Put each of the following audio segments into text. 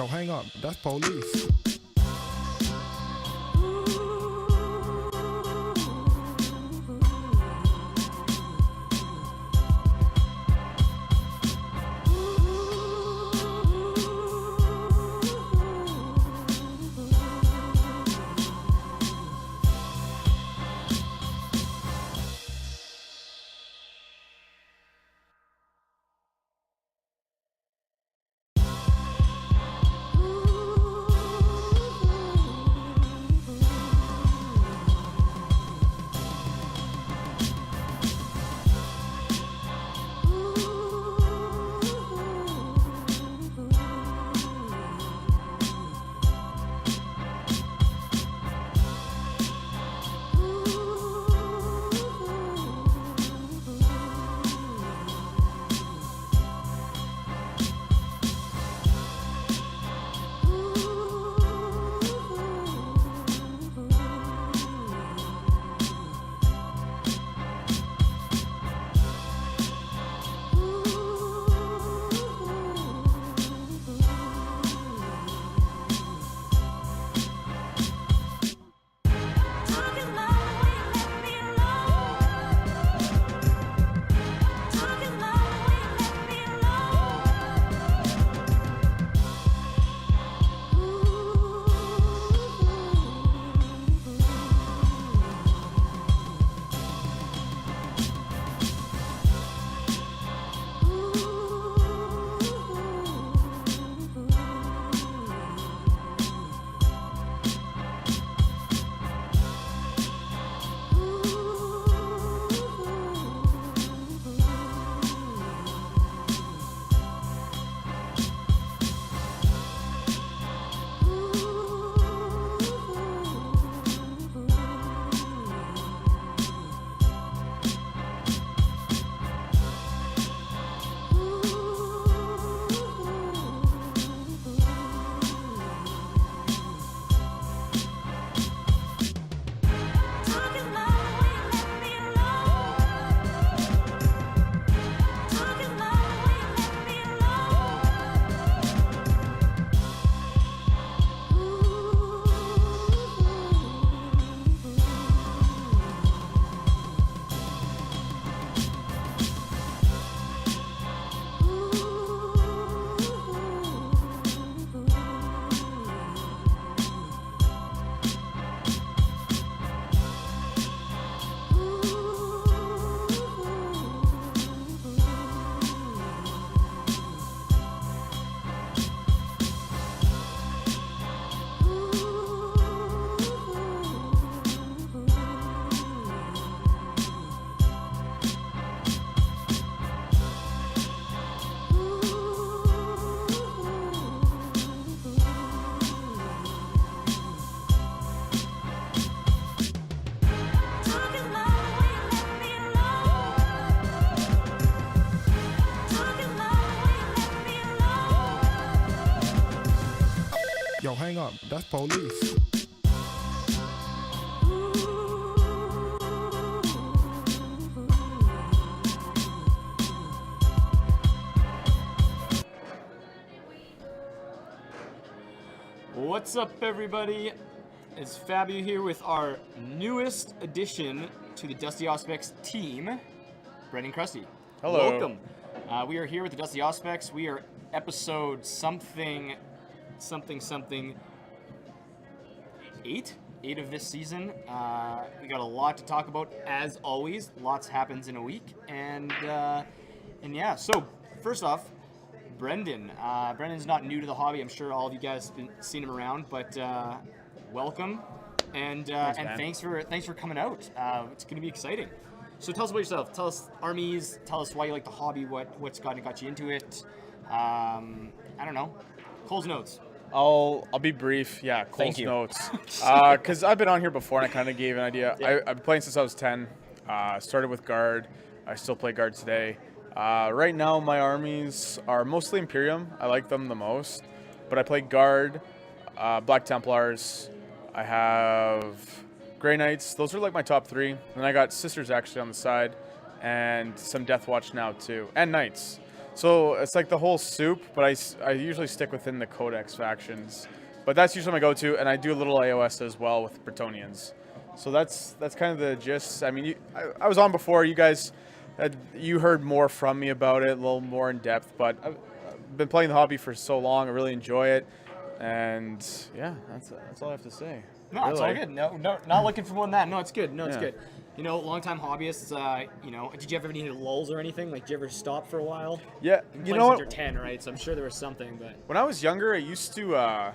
Yo, hang up. That's police. Yo, hang up. That's police. What's up, everybody? It's Fabio here with our newest addition to the Dusty Auspex team, Brenden Krusty. Hello. Welcome. We are here with the Dusty Auspex. We are episode something 8 of this season. We got a lot to talk about, as always. Lots happens in a week, and yeah. So first off, Brenden. Brendan's not new to the hobby. I'm sure all of you guys have seen him around, but welcome, and thanks for coming out. It's going to be exciting. So tell us about yourself. Tell us armies. Tell us why you like the hobby. What's got you into it. I don't know. Cole's notes. I'll be brief. Yeah, Cole's notes. Because I've been on here before and I kind of gave an idea. Yeah. I've been playing since I was 10. Started with guard. I still play guard today. Right now, my armies are mostly Imperium. I like them the most. But I play guard, Black Templars. I have Grey Knights. Those are like my top 3. And I got Sisters actually on the side. And some Death Watch now too. And Knights. So it's like the whole soup, but I usually stick within the Codex factions. But that's usually my go-to, and I do a little AOS as well with Bretonians. So that's kind of the gist. I mean, I was on before. You guys, you heard more from me about it, a little more in depth. But I've been playing the hobby for so long. I really enjoy it, and yeah, that's all I have to say. No, really. it's all good. No, not looking for more than that. No, it's good. No, it's Yeah. good. You know, longtime hobbyists. You know, did you ever need lulls or anything? Like, did you ever stop for a while? Yeah, You've you been know playing what? since you're 10, right? So I'm sure there was something, but. When I was younger, I used to, I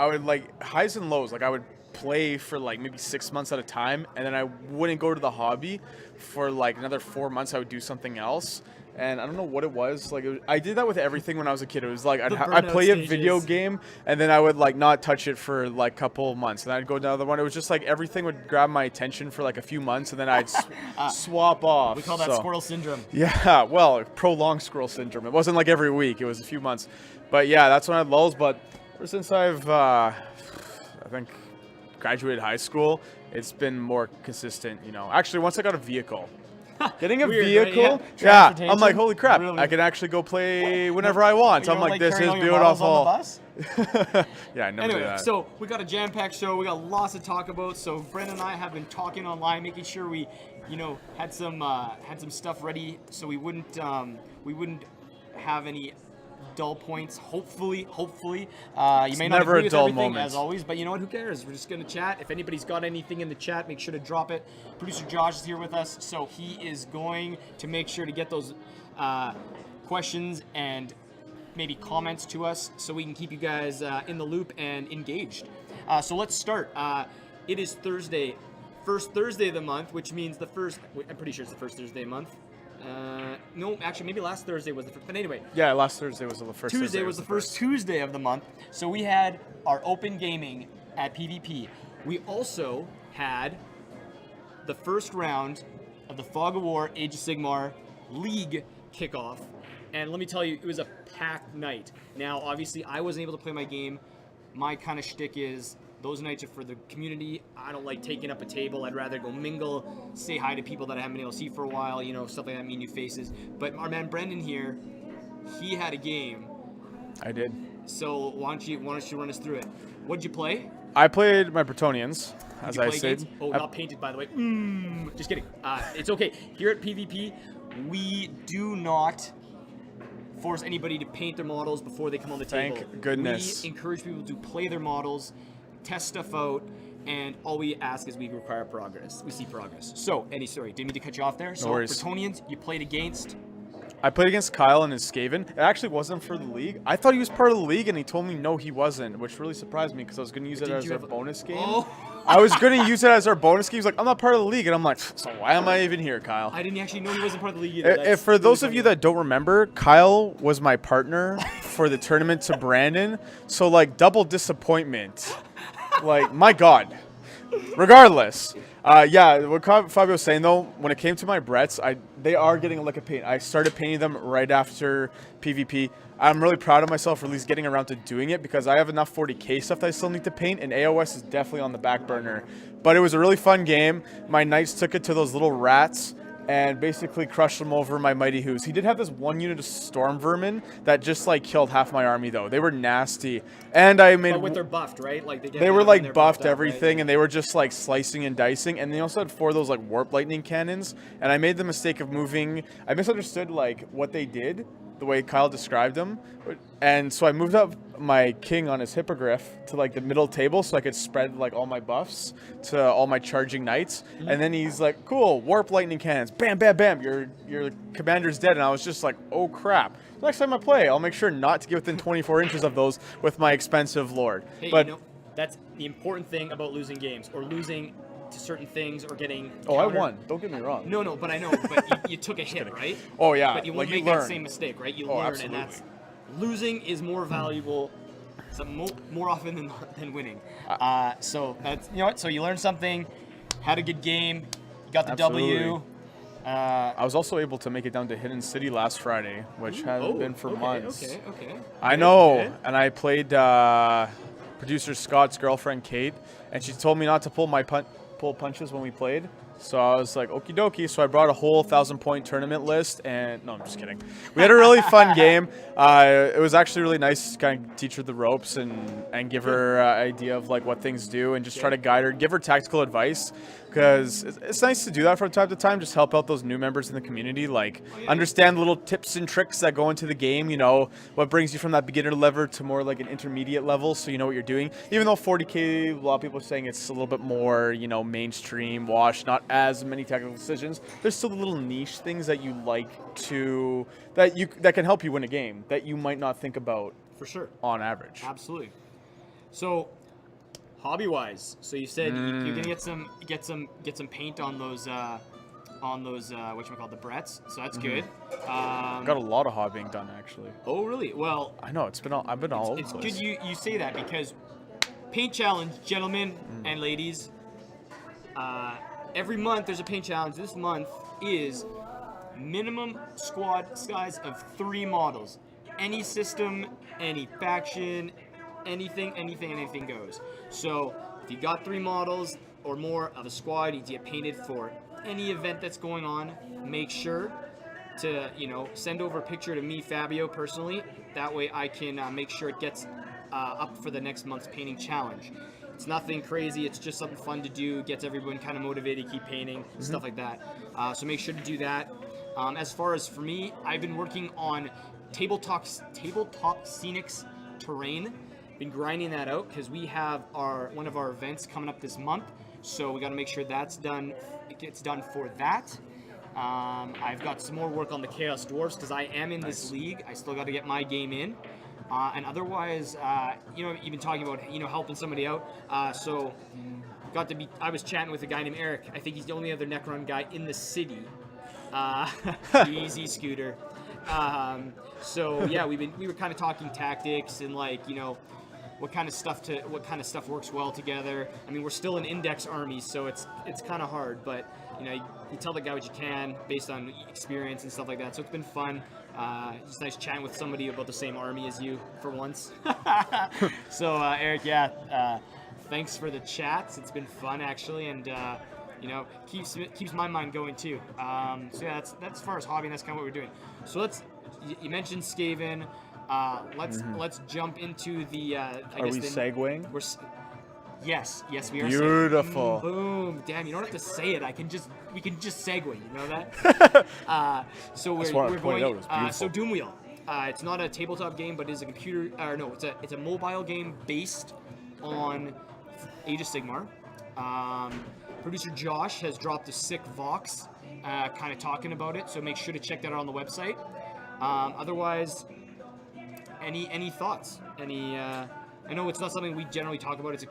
would like highs and lows. Like I would play for like maybe 6 months at a time, and then I wouldn't go to the hobby for like another 4 months. I would do something else, and I don't know what it was. Like I did that with everything when I was a kid. It was like I'd play a video game, and then I would like not touch it for like a couple of months, and I'd go to another one. It was just like everything would grab my attention for like a few months, and then I'd swap off. We call that squirrel syndrome. Yeah, well, prolonged squirrel syndrome. It wasn't like every week. It was a few months. But yeah, that's when I had lulls. But ever since I've, I think, graduated high school, it's been more consistent, you know. Actually, once I got a vehicle. Getting a Weird, right? vehicle, Yeah. yeah, I'm like, holy crap, Really? I can actually go play whenever I want. You I'm don't like, this is carrying all your models beautiful. on the bus? Yeah, I never do Anyway, that. so we got a jam-packed show. We got lots to talk about. So Brenden and I have been talking online, making sure we, you know, had some stuff ready, so we wouldn't have any dull points. Hopefully, you may not never agree a with dull everything moment. as always, but you know what? Who cares? We're just gonna chat. If anybody's got anything in the chat, make sure to drop it. Producer Josh is here with us, so he is going to make sure to get those questions and maybe comments to us, so we can keep you guys in the loop and engaged. So let's start. It is Thursday, first Thursday of the month, which means the first. I'm pretty sure it's the first Thursday of the month. No, actually, maybe last Thursday was the first. But anyway, Yeah, last Thursday was the first. Tuesday was the first Tuesday of the month. So we had our open gaming at PvP. We also had the first round of the Fog of War Age of Sigmar League kickoff. And let me tell you, it was a packed night. Now, obviously, I wasn't able to play my game. My kind of shtick is those nights are for the community. I don't like taking up a table. I'd rather go mingle, say hi to people that I haven't been able to see for a while, you know, stuff like that, meet new faces. But our man Brenden here, he had a game. I did. So why don't you run us through it? What'd you play? I played my Bretonians, as Did you I play said. against? Oh, not painted, by the way. Just kidding. It's okay. Here at PvP, we do not force anybody to paint their models before they come on the table. Thank goodness. We encourage people to play their models, test stuff out, and all we ask is we require progress. We see progress. So, sorry, didn't mean to cut you off there. So, worries. Bretonians, you played against. I played against Kyle and his Skaven. It actually wasn't for the league. I thought he was part of the league, and he told me no, he wasn't, which really surprised me because I was going to use it Did as you our have a- bonus game. Oh. I was going to use it as our bonus game. He's like, I'm not part of the league, and I'm like, so why am I even here, Kyle? I didn't actually know he wasn't part of the league either. If for those of you that don't remember, Kyle was my partner for the tournament to Branden, so like double disappointment. Like, my God. Regardless, yeah, what Fabio was saying though, when it came to my Bretts, they are getting a lick of paint. I started painting them right after PvP. I'm really proud of myself for at least getting around to doing it because I have enough 40k stuff that I still need to paint, and AOS is definitely on the back burner. But it was a really fun game. My knights took it to those little rats and basically crushed them over my Mighty Who's. He did have this one unit of Storm Vermin that just like killed half my army though. They were nasty. And I made... But with their buffed, right? Like They were like buffed up, everything, right? and they were just like slicing and dicing. And they also had 4 of those like warp lightning cannons. And I made the mistake of moving. I misunderstood like what they did, the way Kyle described them. And so I moved up my king on his hippogriff to like the middle table so I could spread like all my buffs to all my charging knights. And then he's like, cool, warp lightning cannons, bam, bam, bam, your commander's dead. And I was just like, oh crap. Next time I play, I'll make sure not to get within 24 inches of those with my expensive lord. Hey, But you know, that's the important thing about losing games or losing to certain things or getting. oh, I countered. won. Don't get me wrong. No, but I know. But you took a hit, right? Oh yeah, But you like won't you make that learn. same mistake, right? You Oh, learn, absolutely. and that's losing is more valuable, more often than winning. So that's what. So you learned something, had a good game, got the Absolutely. W. I was also able to make it down to Hidden City last Friday, which hadn't been for months. Okay. I know, Okay. and I played producer Scott's girlfriend Kate, and she told me not to pull punches when we played. So I was like, okie dokie. So I brought a whole 1,000-point tournament list, and no, I'm just kidding. We had a really fun game. It was actually really nice to kind of teach her the ropes and give her an idea of like what things do, and just try to guide her, give her tactical advice, because it's nice to do that from time to time. Just help out those new members in the community, like understand little tips and tricks that go into the game. You know, what brings you from that beginner level to more like an intermediate level, so you know what you're doing. Even though 40K, a lot of people are saying it's a little bit more, you know, mainstream, washed, not as many technical decisions. There's still the little niche things that you like to that can help you win a game that you might not think about For sure. on average. Absolutely. So, hobby-wise, so you said you're gonna get some paint on those whatchamacallit, the Bretts. So that's good. Got a lot of hobbying done actually. Oh really? Well, I know I've been all over it's the place. good you say that, because paint challenge, gentlemen and ladies. Every month there's a paint challenge. This month is minimum squad size of 3 models. Any system, any faction, anything goes. So if you got 3 models or more of a squad, you need to get painted for any event that's going on. Make sure to, you know, send over a picture to me, Fabio, personally. That way I can make sure it gets up for the next month's painting challenge. It's nothing crazy. It's just something fun to do. Gets everyone kind of motivated, keep painting, stuff like that. So make sure to do that. As far as for me, I've been working on tabletop scenics terrain. Been grinding that out because we have one of our events coming up this month. So we got to make sure that's done. It gets done for that. I've got some more work on the Chaos Dwarfs because I am in this league. I still got to get my game in. And otherwise, you know, you've been talking about, you know, helping somebody out. So I was chatting with a guy named Eric. I think he's the only other Necron guy in the city. Easy, Scooter. So yeah, we were kind of talking tactics and, like, you know, what kind of stuff works well together. I mean, we're still an index army, so it's kind of hard, but you know, you tell the guy what you can based on experience and stuff like that. So it's been fun. It's nice chatting with somebody about the same army as you for once. So Eric, yeah, thanks for the chats. It's been fun actually, and you know, keeps my mind going too. So yeah, that's as far as hobby, and that's kind of what we're doing. So you mentioned Skaven. Let's jump into the. Are we segueing? Yes, we are. Beautiful. Boom. Damn, you don't have to say it. We can just segue. You know that? So we're going. So Doomwheel. It's not a tabletop game, but it is a computer. No, it's a mobile game based on Age of Sigmar. Producer Josh has dropped a sick Vox, kind of talking about it. So make sure to check that out on the website. Otherwise, any thoughts? I know it's not something we generally talk about. It's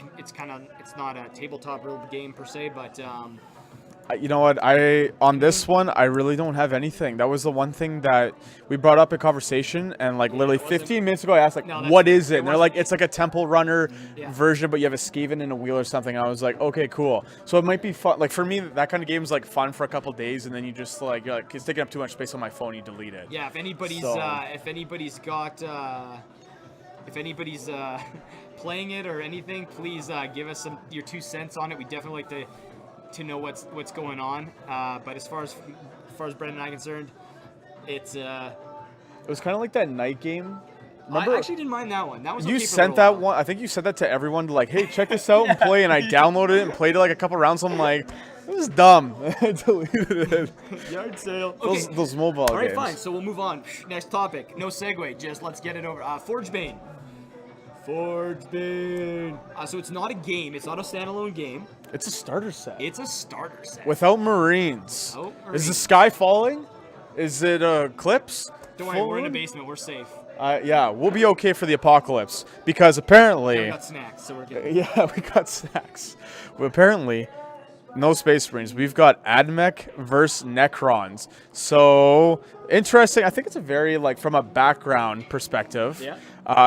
not a tabletop real game per se, but you know what? On this one, I really don't have anything. That was the one thing that we brought up in conversation, and like literally 15 minutes ago, I asked what is it? And they're like, it's like a temple runner version, but you have a Skaven and a wheel or something. I was like, okay, cool. So it might be fun. Like for me, that kind of game is like fun for a couple days, and then you just you're like, it's taking up too much space on my phone. You delete it. Yeah. If anybody's playing it or anything, please give us your 2 cents on it. We definitely like to know what's going on. But as far as Brenden and I are concerned, it was kind of like that night game. Remember? I actually didn't mind that one. That was you okay for sent that one. I think you sent that to everyone to like, hey, check this out and play. And I downloaded it and played it like a couple rounds. I'm like, it was dumb. I deleted it. Yard sale. Those mobile games. All right, fine. So we'll move on. Next topic. No segue. Just let's get it over. Forgebane. So it's not a game. It's not a standalone game. It's a starter set. Without Marines. Is the sky falling? Is it eclipse? Don't worry, we're in the basement. We're safe. Yeah, we'll be okay for the apocalypse because apparently. We got snacks, so we're good. Yeah, we got snacks. Well, apparently, no Space Marines. We've got Admech versus Necrons. So interesting. I think it's a very from a background perspective. Yeah.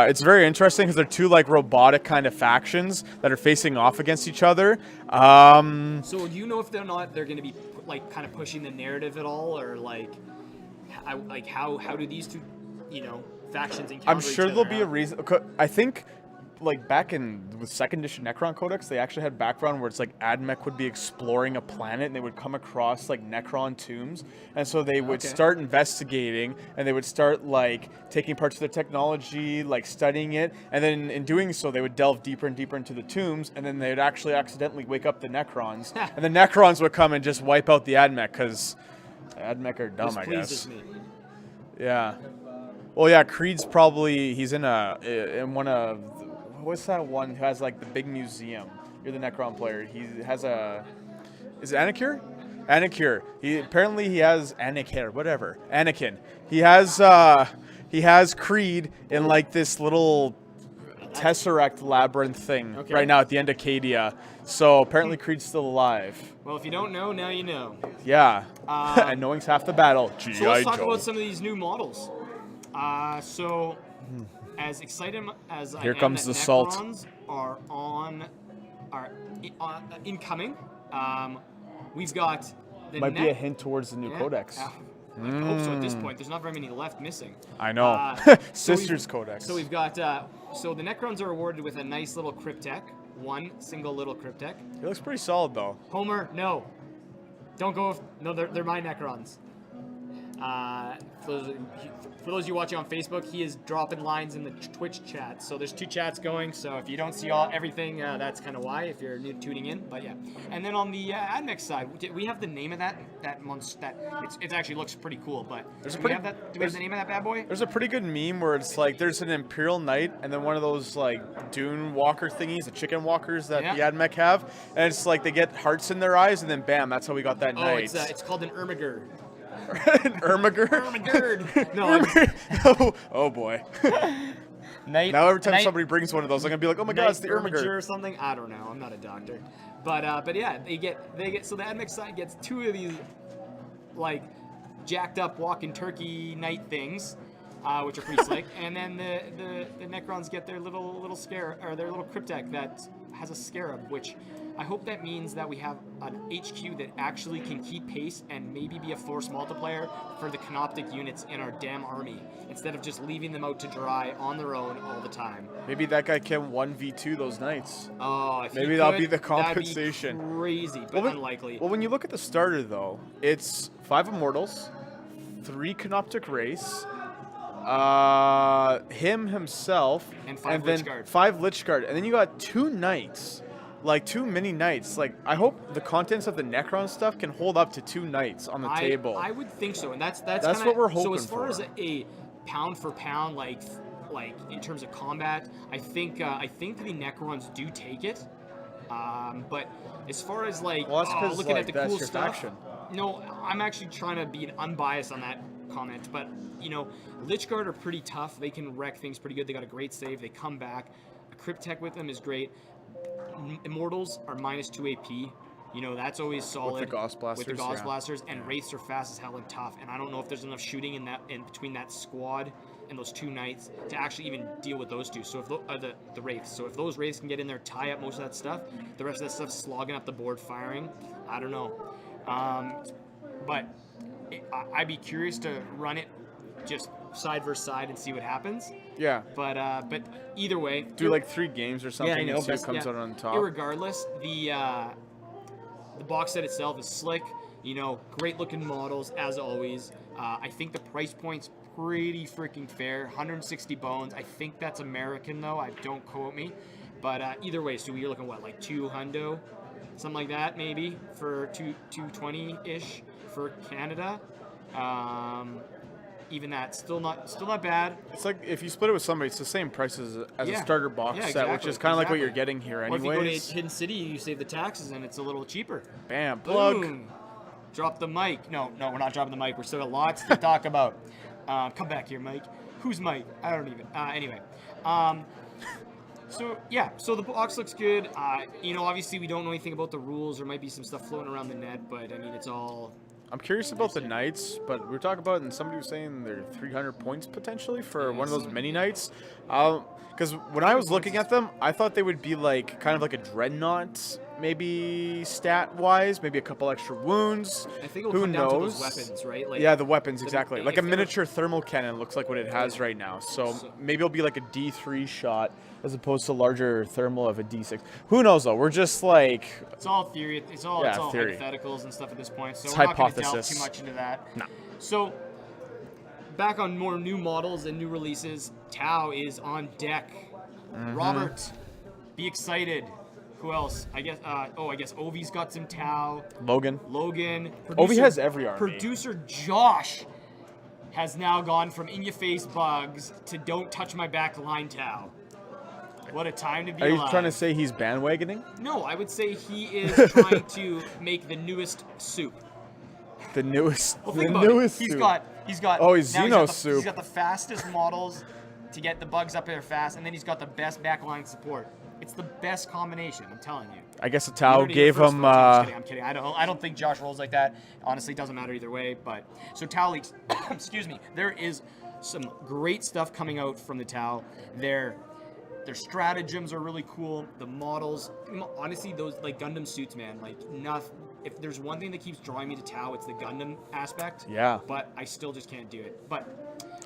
It's very interesting because they're two robotic kind of factions that are facing off against each other. So do you know if they're going to be kind of pushing the narrative at all, or how do these two factions encounter I'm sure each there'll other be a reason. I think like back in with second edition Necron Codex, they actually had background where it's like Admech would be exploring a planet and they would come across like Necron tombs, and so they would start investigating and they would start like taking parts of the technology, like studying it, and then in doing so they would delve deeper and deeper into the tombs, and then they would actually accidentally wake up the Necrons, and the Necrons would come and just wipe out the Admech because Admech are dumb, I guess. Me. Yeah. Well, yeah, Creed's probably, he's in one of, what's that one who has like the big museum? You're the Necron player. He has is it Anakir? Anakir. Apparently he has Anakir, whatever. Anakin. He has Creed in like this little Tesseract labyrinth thing right now at the end of Cadia. So apparently Creed's still alive. Well, if you don't know, now you know. Yeah. And knowing's half the battle. So let's talk about some of these new models. So, as excited as I am comes that the salt. Necrons are incoming, we've got the Might be a hint towards the new Codex. I hope so at this point. There's not very many left missing. I know. Sisters Codex. So we've got, so the Necrons are awarded with a nice little Cryptek. One single little Cryptek. It looks pretty solid though. Homer, no. Don't go with, no, they're my Necrons. For those of you watching on Facebook, he is dropping lines in the Twitch chat. So there's 2 chats going. So if you don't see everything, that's kind of why. If you're new tuning in, but yeah. And then on the Admech side, we have the name of that monster. It actually looks pretty cool. But do we have the name of that bad boy? There's a pretty good meme where it's like there's an Imperial Knight and then one of those like Dune Walker thingies, the chicken walkers that the Admech have, and it's like they get hearts in their eyes and then bam, that's how we got that knight. It's called an Ermagerd. An Ermagerd? Ermagerd. No. Oh boy. Night, now every time somebody brings one of those, I'm gonna be like, oh my god, it's the Ermagerd or something. I don't know. I'm not a doctor, but yeah, they get. So the Admech side gets 2 of these, like, jacked up walking turkey knight things, which are pretty slick, and then the Necrons get their little scare or their little Cryptek that has a scarab, which I hope that means that we have an HQ that actually can keep pace and maybe be a force multiplier for the Canoptic units in our damn army, instead of just leaving them out to dry on their own all the time. Maybe that guy can 1v2 those knights. Oh, if maybe that'll be the compensation. That'd be crazy, but unlikely. Well, when you look at the starter, though, it's 5 Immortals, 3 Canoptic Race, him himself, and 5 then Lichguard. 5 Lichguard, and then you got 2 Knights. Like 2 mini knights. Like, I hope the contents of the Necron stuff can hold up to 2 knights on the table. I would think so, and that's kinda, what we're hoping for. So as far as a pound for pound, like in terms of combat, I think the Necrons do take it. But as far as looking at the cool stuff, faction. No, I'm actually trying to be unbiased on that comment. But Lichguard are pretty tough. They can wreck things pretty good. They got a great save. They come back. A Cryptek with them is great. Immortals are -2 AP. That's always solid. With the Gauss Blasters, and Wraiths are fast as hell and tough. And I don't know if there's enough shooting in between that squad and those 2 knights to actually even deal with those 2. So if the Wraiths, so if those Wraiths can get in there, tie up most of that stuff, the rest of that stuff slogging up the board, firing. I don't know, but I'd be curious to run it just side versus side and see what happens. Yeah. But either way, do like 3 games or something. Yeah, I know. And see who comes out on top. Irregardless, the box set itself is slick. Great looking models as always. I think the price point's pretty freaking fair. 160 bones. I think that's American though. Don't quote me. But either way, so you're looking like 2 hundo, something like that maybe for 220 ish for Canada. Even that, still not bad. It's like if you split it with somebody, it's the same price as a starter box set, which is kind of like what you're getting here anyways. Or if you go to Hidden City, you save the taxes and it's a little cheaper. Bam, plug. Boom. Drop the mic. No, we're not dropping the mic. We're still got lots to talk about. Come back here, Mike. Who's Mike? I don't even. Anyway. So the box looks good. Obviously we don't know anything about the rules. There might be some stuff floating around the net, but I mean, it's all... I'm curious about the knights, but we were talking about, and somebody was saying they're 300 points potentially for one of those mini knights. Because when I was looking at them, I thought they would be like kind of like a dreadnought maybe stat-wise, maybe a couple extra wounds. I think it'll Who come knows? down to those weapons, right? Like, Yeah, the weapons, exactly. Like a if they're- miniature thermal cannon looks like what it has right now. So maybe it'll be like a D3 shot as opposed to larger thermal of a D6. Who knows, though? We're just like... It's all theory. It's all theory. hypotheticals and stuff at this point. So It's we're not going to delve hypothesis. too much into that. No. So back on more new models and new releases, Tau is on deck. Robert, be excited. Who else? I guess Ovi's got some Tau. Logan. Producer, has every army. Producer Josh has now gone from in-your-face bugs to don't touch my back line Tau. What a time to be Are you alive. trying to say he's bandwagoning? No, I would say he is trying to make the newest soup. The newest, Well, the think about it. newest He's suit. got. Oh, he's now Xeno got soup. He's got the fastest models to get the bugs up there fast, and then he's got the best backline support. It's the best combination. I'm telling you. I guess a You Tau heard it gave here first, him... folks. I'm kidding. I don't think Josh rolls like that. Honestly, it doesn't matter either way. But so Tau leaks. Excuse me. There is some great stuff coming out from the Tau. Their stratagems are really cool. The models, honestly, those like Gundam suits, man. Like nothing. If there's one thing that keeps drawing me to Tau, it's the Gundam aspect. Yeah. But I still just can't do it. But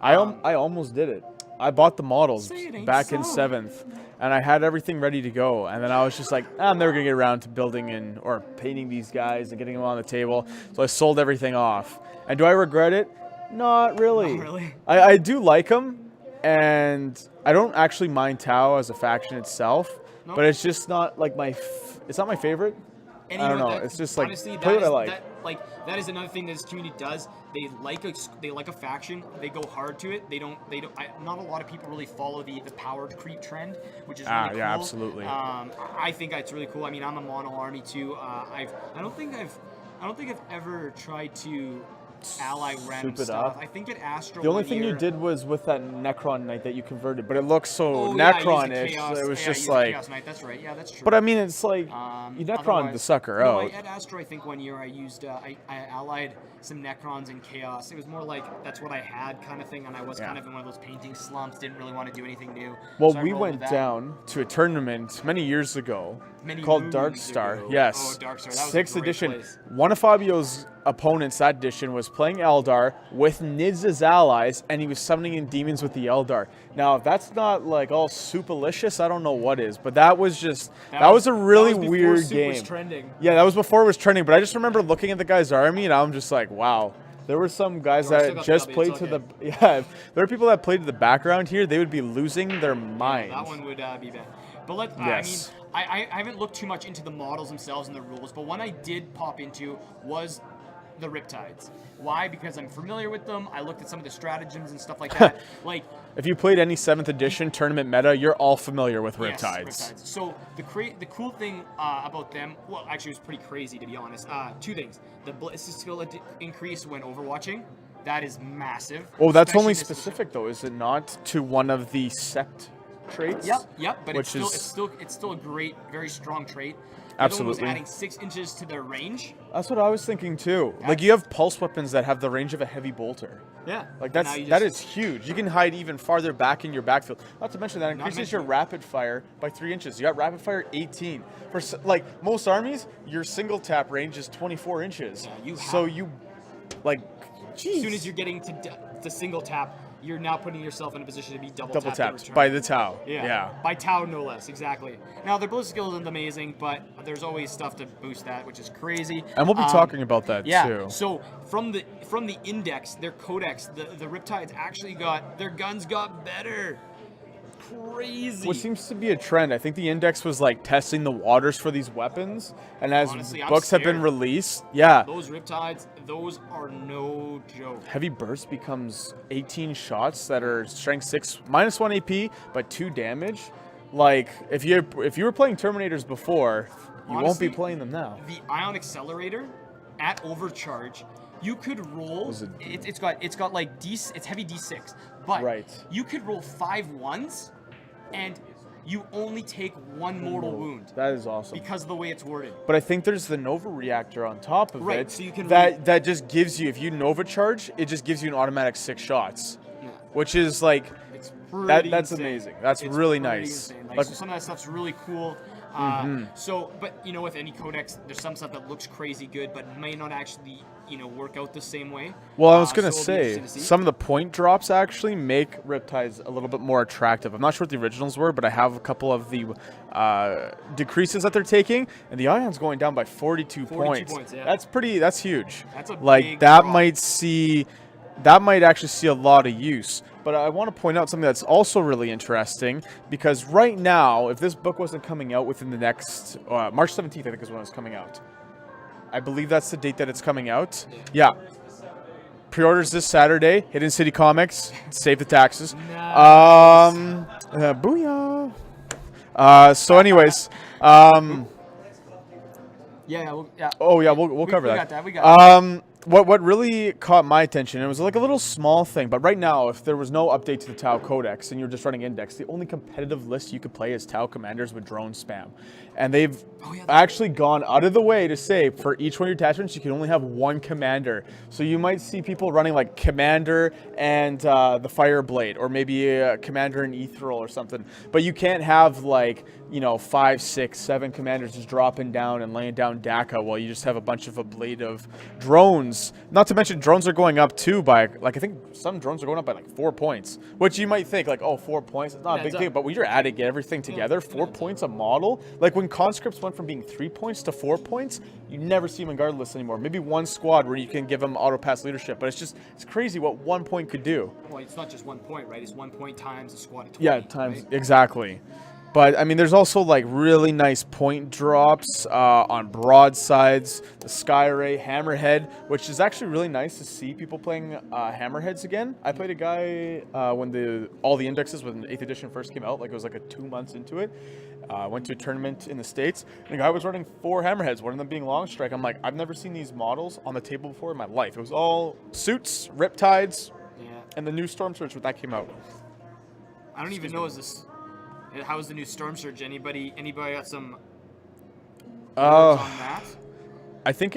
I almost did it. I bought the models Say it ain't back in so. 7th, and I had everything ready to go. And then I was just like, I'm never gonna get around to building or painting these guys and getting them on the table. So I sold everything off. And do I regret it? Not really. Not really. I do like them, and I don't actually mind Tau as a faction itself. Nope. But it's just not like it's not my favorite. And I don't know. That, It's just like honestly, play what I like. That is another thing that this community does. They like a faction. They go hard to it. Not a lot of people really follow the powered creep trend, which is really cool. Yeah, absolutely. I think it's really cool. I mean, I'm a mono army too. I don't think I've ever tried to ally random Soup it stuff. up. I think at Astro. The only one thing you year- did was with that Necron Knight that you converted, but it looks so Oh, yeah, I used the Necron-ish. Chaos- It was yeah, I just used the like. Chaos Knight. That's right. Yeah, that's true. But I mean, it's like you Necron the Otherwise- sucker no, out. At Astro, I think one year I used I allied some Necrons and Chaos. It was more like that's what I had kind of thing, and I was kind of in one of those painting slumps. Didn't really want to do anything new. Well, so I we rolled went with that. down to a tournament many years ago Many called moons Dark Star. ago. Yes. Oh, Dark Star. That was a 6th great edition. place. One of Fabio's opponents that edition was playing Eldar with Nids as allies, and he was summoning in demons with the Eldar. Now, if that's not like all superlicious, I don't know what is. But that was just that was a really that was before weird Soup game. was trending. Yeah, that was before it was trending. But I just remember looking at the guy's army, and I'm just like, wow. There were some guys Still that got just the played W, to it's the yeah. There are people that played to the background here. They would be losing their minds. That one would be bad. But Yes. I haven't looked too much into the models themselves and the rules, but one I did pop into was the Riptides. Why? Because I'm familiar with them. I looked at some of the stratagems and stuff like that. Like, If you played any 7th edition tournament meta, you're all familiar with yes, Riptides. So the cool thing about them, well, actually, it was pretty crazy to be honest. Two things: the ballistic skill increase when overwatching. That is massive. Oh, that's especially only in this edition. specific though, is it not? To one of the Sept traits? Yep, but Which it's is- still a great, very strong trait. The other one Absolutely. was adding 6 inches to their range. That's what I was thinking too. Like you have pulse weapons that have the range of a heavy bolter. Yeah. Like Now that you is just- huge. You can hide even farther back in your backfield. Not to mention that increases your rapid fire by 3 inches. You got rapid fire 18. For like most armies, your single tap range is 24 inches. Yeah, so you like As soon as you're getting to single tap, you're now putting yourself in a position to be double double tapped. in tapped return. by the Tau. Yeah. By Tau, no less. Exactly. Now, their ballistic skill isn't amazing, but there's always stuff to boost that, which is crazy. And we'll be talking about that Yeah. too. So from the index, their codex, the Riptides actually their guns got better. Crazy. What seems to be a trend, I think the index was like testing the waters for these weapons, and as Honestly, I'm books have been scared. released, yeah, Those Riptides, those are no joke. heavy burst becomes 18 shots that are strength 6 minus 1 AP but 2 damage. Like if you were playing Terminators before, you won't Honestly, be playing them now. The Ion Accelerator at overcharge, you could roll. It's got like it's heavy D6, but Right. you could roll 5 ones, and you only take 1 mortal wound That is awesome. because of the way it's worded. But I think there's the Nova reactor on top of Right, it. so you can that just gives you, if you Nova charge, it just gives you an automatic 6 shots, Yeah. which is like It's pretty that's insane. amazing. That's It's really pretty nice. insane. Like- So some of that stuff's really cool. So, but with any codex, there's some stuff that looks crazy good, but may not actually work out the same way. Well, I was gonna so it'll be say interesting to see. some of the point drops actually make Riptides a little bit more attractive. I'm not sure what the originals were, but I have a couple of the decreases that they're taking, and the Ion's going down by 42 points. Yeah. That's huge. That's a like big that drop. might actually see a lot of use. But I want to point out something that's also really interesting, because right now, if this book wasn't coming out within the next March 17th, I think is when it's coming out. I believe that's the date that it's coming out. Yeah. Pre-orders this Saturday. Hidden City Comics. Save the taxes. Nice. Booyah. So anyways. Yeah. Oh yeah, we'll cover that. We got that. What really caught my attention, it was like a little small thing, but right now, if there was no update to the Tau Codex and you're just running Index, the only competitive list you could play is Tau Commanders with drone spam. And they've actually gone out of the way to say for each one of your attachments, you can only have one commander. So you might see people running like Commander and the Fireblade, or maybe a Commander and Ethereal or something. But you can't have like, 5, 6, 7 commanders just dropping down and laying down DACA while you just have a bunch of ablative drones. Not to mention drones are going up too by, like, I think some drones are going up by like 4 points, which you might think like, oh, 4 points, it's not a big deal. But when you're adding everything together, 4 points a model, like when conscripts went from being 3 points to 4 points, you never see them in guard lists anymore. Maybe one squad where you can give them auto pass leadership, but it's crazy what 1 point could do. Well, it's not just 1 point, right? It's 1 point times a squad of 20. Yeah, times, right? exactly. But, I mean, there's also, like, really nice point drops on broadsides, the Skyray, Hammerhead, which is actually really nice to see people playing Hammerheads again. I played a guy when all the indexes, when 8th edition first came out, like, it was like 2 months into it. Went to a tournament in the States, and a guy was running 4 Hammerheads, one of them being Long Strike. I'm like, I've never seen these models on the table before in my life. It was all suits, Riptides, and the new Storm Surge when that came out. I don't even know, how's the new Storm Surge? Anybody got some words on that? I think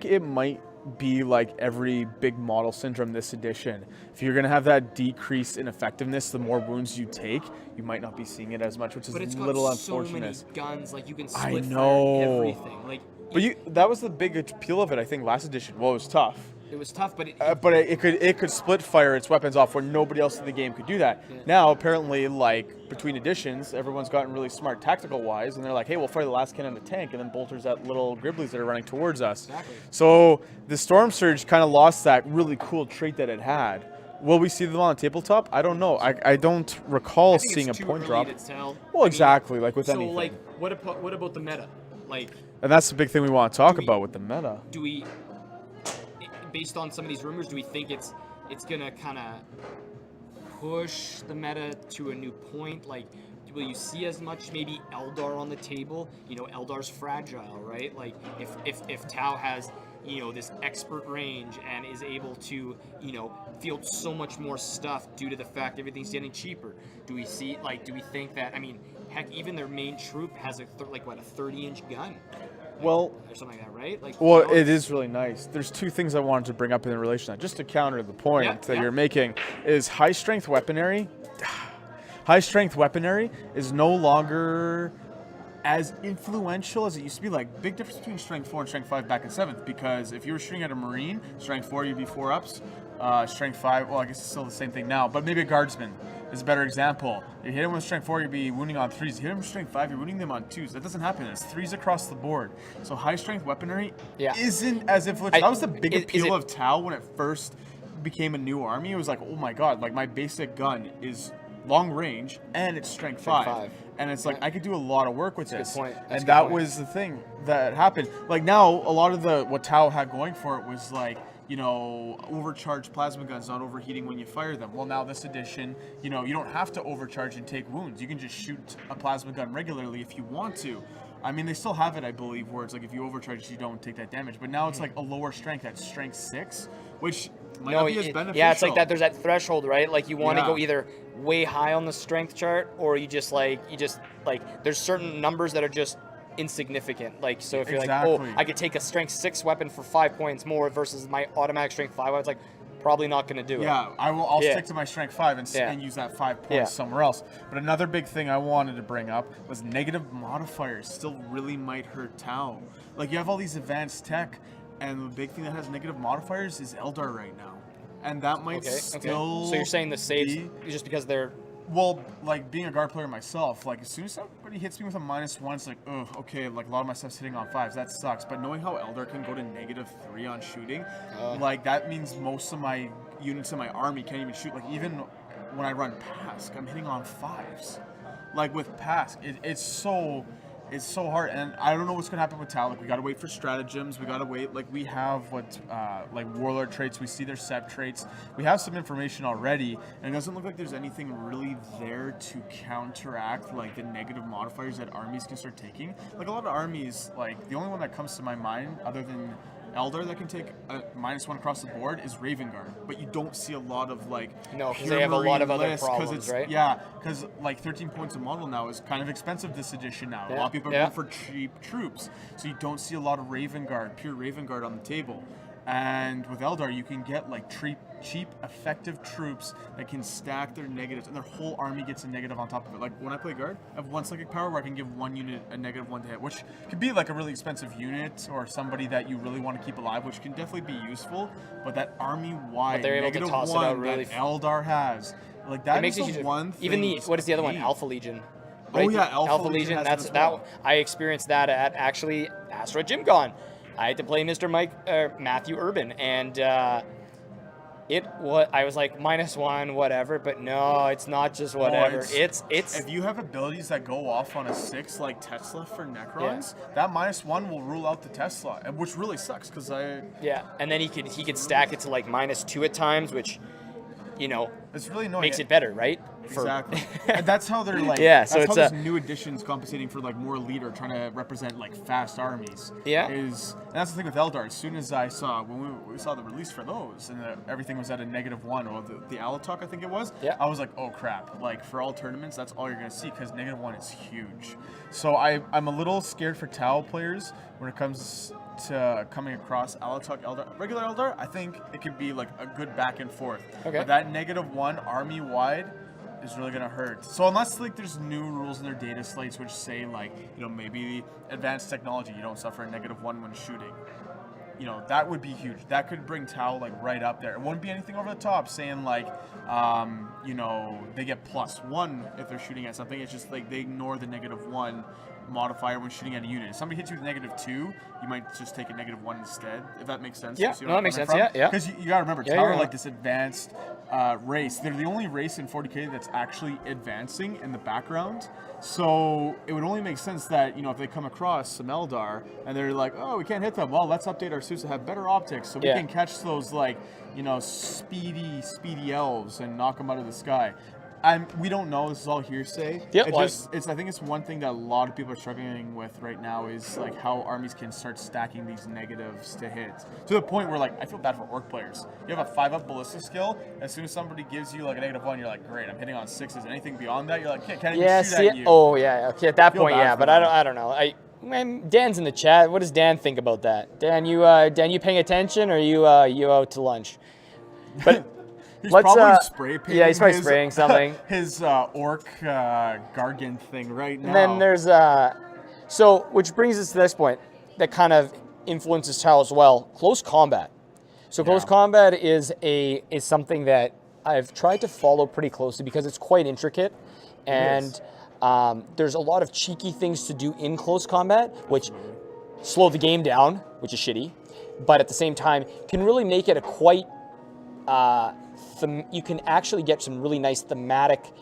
it might be like every big model syndrome this edition. If you're gonna have that decrease in effectiveness, the more wounds you take, you might not be seeing it as much, which is a little unfortunate. So many guns, like you can I split know. fire everything. Like, but that was the big appeal of it, I think, last edition. Well, it was tough. It was tough, but it could split fire its weapons off where nobody else in the game could do that. Yeah. Now, apparently, like between editions, everyone's gotten really smart tactical wise, and they're like, hey, we'll fire the last cannon on the tank, and then bolters at little Griblies that are running towards us. Exactly. So the Storm Surge kind of lost that really cool trait that it had. Will we see them on the tabletop? I don't know. I don't recall seeing a point drop. Well, exactly, like with anything. So, like, what about the meta? Like, and that's the big thing we want to talk about with the meta. Do we? Based on some of these rumors, do we think it's gonna kind of push the meta to a new point? Like, will you see as much maybe Eldar on the table? Eldar's fragile, right? Like, if Tau has this expert range and is able to field so much more stuff due to the fact everything's getting cheaper, do we think that? I mean, heck, even their main troop has a 30-inch gun. Well, or something like that, right? Like, well, it is really nice. There's 2 things I wanted to bring up in relation to that, just to counter the point that you're making, is high strength weaponry. High strength weaponry is no longer as influential as it used to be. Like, big difference between strength 4 and strength 5 back in 7th, because if you were shooting at a Marine, strength 4 you'd be 4-ups. Strength 5, well, I guess it's still the same thing now, but maybe a Guardsman is a better example. You hit him with strength 4, you'd be wounding on 3s. You hit him with strength 5, you're wounding them on 2s. That doesn't happen. It's 3s across the board. So high strength weaponry isn't as influential. That was the big appeal of Tau when it first became a new army. It was like, oh my god, like my basic gun is long range and it's strength 5. And it's like, I could do a lot of work with this. And that was the thing that happened. Like now, a lot of what Tau had going for it was like, overcharged plasma guns not overheating when you fire them. Well, now this edition, you don't have to overcharge and take wounds. You can just shoot a plasma gun regularly if you want to. I mean, they still have it, I believe, where it's like if you overcharge, you don't take that damage. But now it's like a lower strength, at strength 6, which might not be as beneficial. Yeah, it's like that. There's that threshold, right? Like you want to go either way high on the strength chart, or you just there's certain numbers that are just insignificant. Like, so if you're like, oh, I could take a strength 6 weapon for 5 points more versus my automatic strength 5, it's like, probably not going to do it. Yeah, I'll Yeah. stick to my strength 5 and use that 5 points Yeah. somewhere else. But another big thing I wanted to bring up was negative modifiers still really might hurt Tau. Like, you have all these advanced tech, and the big thing that has negative modifiers is Eldar right now. And that might still So you're saying the saves be- just because they're... Well, like, being a guard player myself, like, as soon as somebody hits me with a -1, it's like, ugh, okay, like, a lot of my stuff's hitting on 5s. That sucks. But knowing how Eldar can go to -3 on shooting, like, that means most of my units in my army can't even shoot. Like, even when I run Pask, I'm hitting on 5s. Like, with Pask, it's so hard. And I don't know what's going to happen with Tau. Like, we got to wait for stratagems. We got to wait. Like, we have like, Warlord traits. We see their Sept traits. We have some information already, and it doesn't look like there's anything really there to counteract, like, the negative modifiers that armies can start taking. Like, a lot of armies, like, the only one that comes to my mind, other than Eldar, that can take a -1 across the board is Raven Guard, but you don't see a lot of, like, No, because pure they have a lot of Marine other lists, 'cause problems, it's, right? Yeah, because, like, 13 points a model now is kind of expensive this edition now. A lot of people are going for cheap troops, so you don't see a lot of Raven Guard, pure Raven Guard on the table. And with Eldar, you can get, like, cheap, effective troops that can stack their negatives, and their whole army gets a negative on top of it. Like, when I play guard, I have 1 psychic power where I can give 1 unit a -1 to hit, which could be, like, a really expensive unit or somebody that you really want to keep alive, which can definitely be useful. But that army-wide they're able to toss it out -1 really that Eldar has, like, that It makes is a the huge... one thing. Even the... What is the other one? hate. Alpha Legion. Oh, yeah, Alpha Legion has it That's as well. I experienced that at actually Asteroid GymCon. I had to play Mr. Matthew Urban, and I was like -1, whatever. But no, it's not just whatever. It's if you have abilities that go off on a 6 like Tesla for Necrons, that -1 will rule out the Tesla, which really sucks because yeah. And then he could stack it to like -2 at times, which, you know, it's really annoying. makes it better, right? Exactly. And that's how they're like. Yeah, so that's it's how those new additions compensating for like more elite or trying to represent like fast armies. Yeah. And that's the thing with Eldar. As soon as I saw when we saw the release for those and everything was at a -1 or the Alatok, I think it was. Yeah. I was like, oh crap! Like for all tournaments, that's all you're gonna see because -1 is huge. So I'm a little scared for Tau players when it comes to coming across Alatok Eldar. Regular Eldar, I think it could be like a good back and forth. Okay. But that -1 army wide is really gonna hurt. So unless like there's new rules in their data slates which say like, you know, maybe advanced technology, you don't suffer a -1 when shooting. You know, that would be huge. That could bring Tau like right up there. It wouldn't be anything over the top saying like, you know, they get +1 if they're shooting at something. It's just like they ignore the -1 modifier when shooting at a unit. If somebody hits you with -2, you might just take a -1 instead, if that makes sense. Yeah, You see no, where that I'm makes coming sense. from? Yeah. Because you gotta remember, Yeah, Tau you're are right. like this advanced race. They're the only race in 40k that's actually advancing in the background. So it would only make sense that, you know, if they come across some Eldar and they're like, oh, we can't hit them. Well, let's update our suits to have better optics so we can catch those like, you know, speedy elves and knock them out of the sky. We don't know. This is all hearsay. Yep. I think it's one thing that a lot of people are struggling with right now is like how armies can start stacking these negatives to hit to the point where like I feel bad for orc players. You have a 5-up ballista skill. As soon as somebody gives you like a -1, you're like, great, I'm hitting on 6s. Anything beyond that, you're like, can't even shoot at you. Oh yeah. Okay, at that Feel point, bad yeah. for But them. I don't know. Dan's in the chat. What does Dan think about that? Dan, you paying attention, or you out to lunch? But He's let's probably spray painting. yeah, he's probably spraying something. His orc Gargan thing right now. And then there's so which brings us to this point that kind of influences Tau as well. Close combat. So close combat is something that I've tried to follow pretty closely because it's quite intricate, and there's a lot of cheeky things to do in close combat, which slow the game down, which is shitty, but at the same time can really make it a quite you can actually get some really nice thematic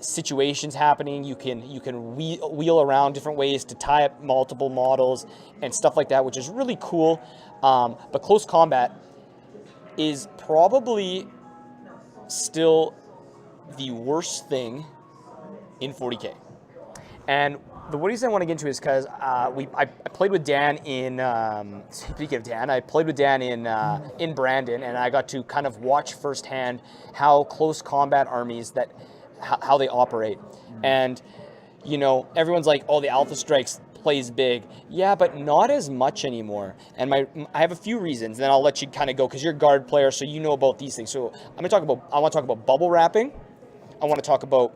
situations happening. You can wheel around different ways to tie up multiple models and stuff like that, which is really cool. But close combat is probably still the worst thing in 40K. And the reason I want to get into is because I played with Dan in, speaking of Dan, I played with Dan in Brenden, and I got to kind of watch firsthand how close combat armies how they operate. And, you know, everyone's like, oh, the Alpha Strikes plays big. Yeah, but not as much anymore. And I have a few reasons. Then I'll let you kind of go because you're a guard player, so you know about these things. So I want to talk about bubble wrapping. I want to talk about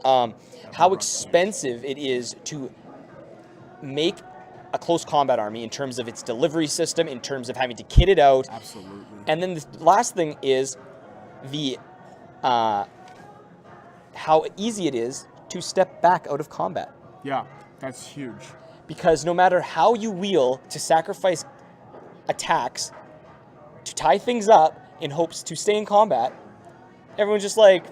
how expensive it is to make a close combat army in terms of its delivery system, in terms of having to kit it out. Absolutely. And then the last thing is the how easy it is to step back out of combat. Yeah, that's huge. Because no matter how you wheel to sacrifice attacks to tie things up in hopes to stay in combat, everyone's just like,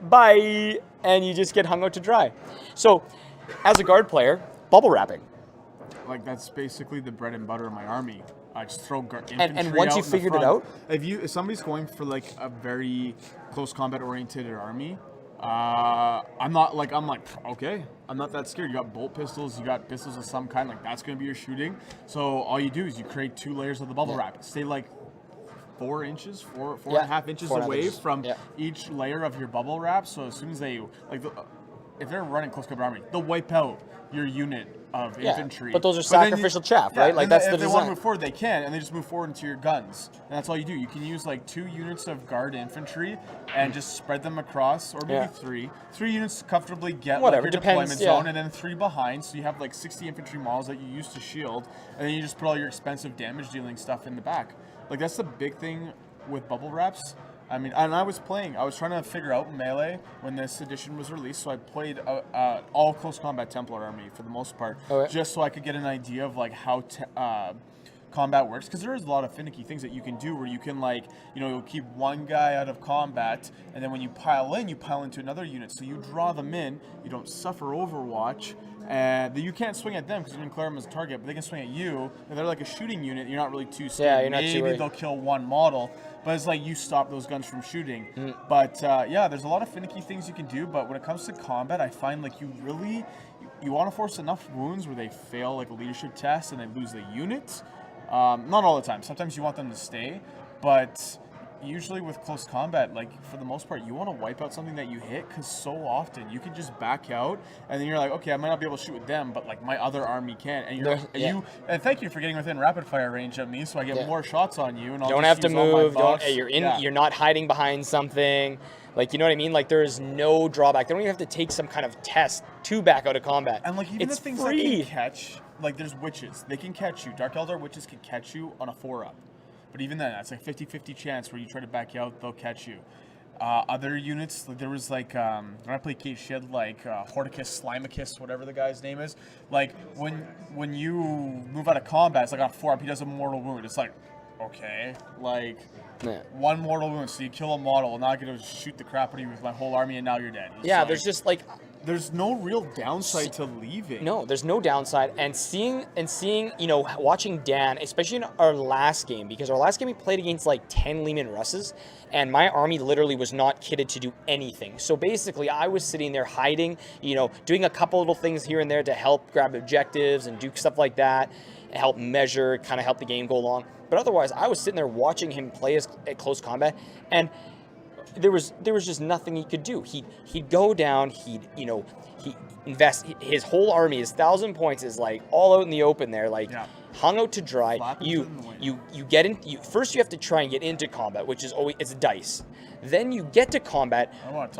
bye, and you just get hung out to dry. So, as a guard player, bubble wrapping. Like, that's basically the bread and butter of my army. I just throw infantry And once out you in the figured it front. out, If somebody's going for like a very close combat oriented army, I'm like, okay, I'm not that scared. You got bolt pistols, you got pistols of some kind, like that's gonna be your shooting. So all you do is you create 2 layers of the bubble wrap. Stay like 4 inches, four and a half inches away from each layer of your bubble wrap. So as soon as they if they're running close combat army, they'll wipe out your unit of infantry. But those are sacrificial chaff, right? Like that's the if design. they want to move forward, they can, and they just move forward into your guns, and that's all you do. You can use like 2 units of guard infantry and just spread them across, or maybe 3 units to comfortably get Whatever, like, your depends, deployment zone, and then 3 behind. So you have like 60 infantry models that you use to shield, and then you just put all your expensive damage dealing stuff in the back. Like that's the big thing with bubble wraps. I mean, and I was trying to figure out Melee when this edition was released, so I played all close combat Templar army for the most part, just so I could get an idea of like how combat works, because there is a lot of finicky things that you can do where you can like, you'll keep one guy out of combat, and then when you pile into another unit, so you draw them in, you don't suffer overwatch, and you can't swing at them because you didn't declare them as a target, but they can swing at you, and they're like a shooting unit, you're not really too scared. Yeah, you're not too Maybe worried. they'll kill one model, but it's like you stop those guns from shooting. But there's a lot of finicky things you can do, but when it comes to combat, I find like you want to force enough wounds where they fail like a leadership test and they lose the unit. Not all the time. Sometimes you want them to stay, but usually with close combat, like for the most part, you want to wipe out something that you hit, because so often you can just back out and then you're like, okay, I might not be able to shoot with them, but like my other army can. And thank you for getting within rapid fire range of me, so I get more shots on you. And I'll don't just have to use all my move. buffs. You're not hiding behind something. Like, you know what I mean? Like, there is no drawback. They don't even have to take some kind of test to back out of combat. And like even it's the things free. that can catch, like there's witches, they can catch you. Dark Eldar witches can catch you on a 4-up. But even then, that's like 50-50 chance where you try to back out, they'll catch you. Other units, there was like, when I played Cave Shed, like Horticus, Slimacus, whatever the guy's name is, like when you move out of combat, it's like on a 4-up, he does a mortal wound. It's like, okay, like one mortal wound, so you kill a model, and now I get to shoot the crap out of you with my whole army, and now you're dead. It's like, there's just like... There's no real downside to leaving. No, there's no downside. And seeing, watching Dan, especially in our last game, because our last game we played against like 10 Lehman Russes, and my army literally was not kitted to do anything. So basically, I was sitting there hiding, doing a couple little things here and there to help grab objectives and do stuff like that, help measure, kind of help the game go along. But otherwise, I was sitting there watching him play at close combat, and there was just nothing he could do. He'd go down. He'd invest his whole army. His 1,000 points is like all out in the open there, like hung out to dry. You get in. First you have to try and get into combat, which is always it's dice. Then you get to combat.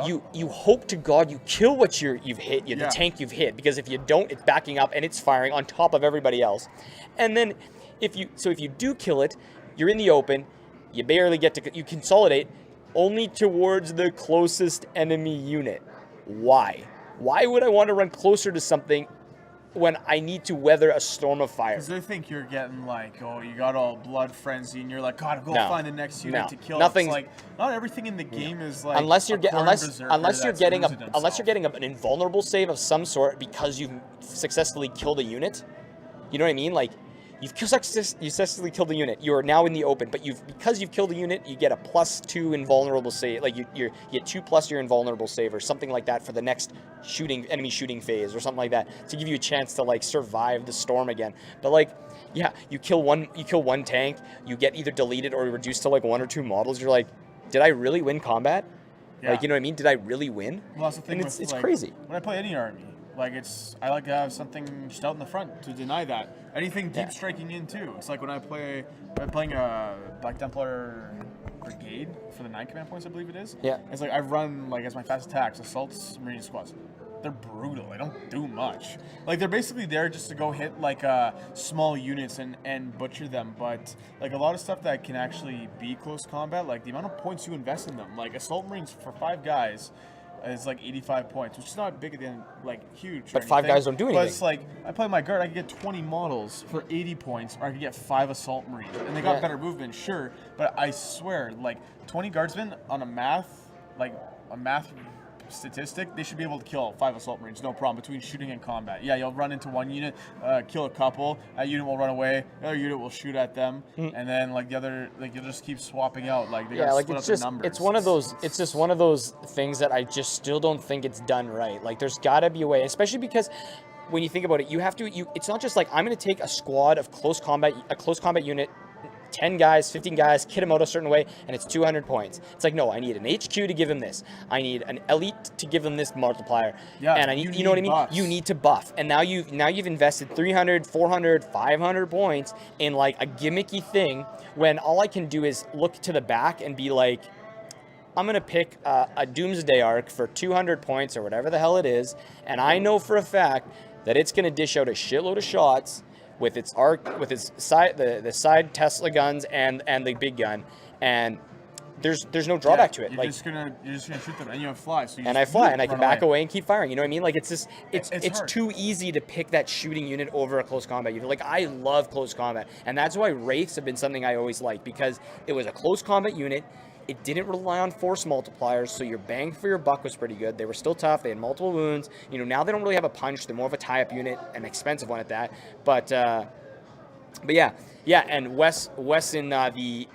You hope to God you kill what you've hit. The tank you've hit, because if you don't, it's backing up and it's firing on top of everybody else. And then if you do kill it, you're in the open. You barely get to. You consolidate. Only towards the closest enemy unit. Why? Why would I want to run closer to something when I need to weather a storm of fire? Because they think you're getting like, oh, you got all blood frenzy, and you're like, God, go find the next unit to kill. Nothing. It's like not everything in the game is like unless you're getting an an invulnerable save of some sort because you've successfully killed a unit. You know what I mean? Like. You've successfully killed the unit. You are now in the open, but because you've killed the unit, you get a +2 invulnerable save. Like you get 2+ your invulnerable save or something like that for the next enemy shooting phase or something like that to give you a chance to like survive the storm again. But like, you kill one tank, you get either deleted or reduced to like 1 or 2 models. You're like, did I really win combat? Like, you know what I mean? Did I really win? Well, that's the thing. And it's crazy. When I play any army, Like I like to have something just out in the front to deny that. Anything deep striking in too. It's like when I'm playing a Black Templar Brigade for the 9 command points, I believe it is. Yeah. It's like I run like as my fast attacks, assaults, marine squads. They're brutal. They don't do much. Like they're basically there just to go hit like small units and butcher them. But like a lot of stuff that can actually be close combat, like the amount of points you invest in them. Like assault marines for 5 guys is like 85 points, which is not big again, like huge. But 5 guys don't do anything. But it's like I play my guard, I could get 20 models for 80 points, or I could get 5 assault marines, and they got better movement, sure. But I swear, like 20 guardsmen on a math statistic, they should be able to kill 5 assault marines, no problem, between shooting and combat. Yeah, you'll run into one unit, kill a couple, a unit will run away, another unit will shoot at them, and then like the other, like you'll just keep swapping out. Like they gotta split up the numbers. It's one of those. It's just one of those things that I just still don't think it's done right. Like there's got to be a way, especially because when you think about it, you have to. It's not just like I'm going to take a squad of close combat unit. 10 guys, 15 guys, kit them out a certain way, and it's 200 points. It's like, no, I need an HQ to give him this. I need an elite to give him this multiplier. Yeah, and I need, you know what I mean? Buffs. You need to buff. And now you've invested 300, 400, 500 points in like a gimmicky thing when all I can do is look to the back and be like, I'm going to pick a Doomsday Arc for 200 points or whatever the hell it is, and I know for a fact that it's going to dish out a shitload of shots with its arc, with its side, the side Tesla guns and the big gun, and there's no drawback to it. You're Like just gonna shoot them, and you have fly. So you and just I fly, and I can back away. away and keep firing. You know what I mean? Like it's just it's hard. too easy to pick that shooting unit over a close combat unit. Like I love close combat, and that's why wraiths have been something I always liked, because it was a close combat unit. It didn't rely on force multipliers, so your bang for your buck was pretty good. They were still tough. They had multiple wounds. You know, now they don't really have a punch. They're more of a tie-up unit, an expensive one at that. But yeah, and Wes in the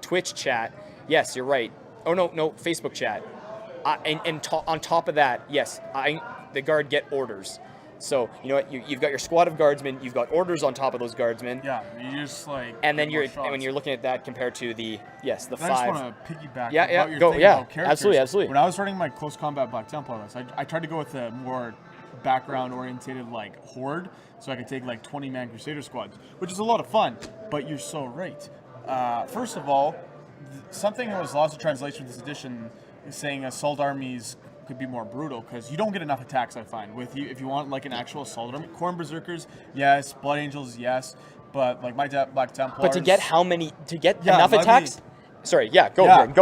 Twitch chat. Yes, you're right. Oh no, Facebook chat. On top of that, yes, the guard get orders. So you know what? You've got your squad of guardsmen. You've got orders on top of those guardsmen. Yeah, you just like. And then get more when you're looking at that compared to the and I 5. just want to piggyback. Yeah, about your go, thing yeah, about characters. absolutely. When I was running my close combat Black Templar list, I tried to go with a more background oriented like horde, so I could take like 20-man Crusader squads, which is a lot of fun. But you're so right. First of all, something that was lost in translation with this edition is saying assault armies could be more brutal, because you don't get enough attacks, I find, with you if you want like an actual assault army. Corn Berserkers, yes. Blood Angels, yes. But like my Black Templars. But to get enough attacks? Sorry, go.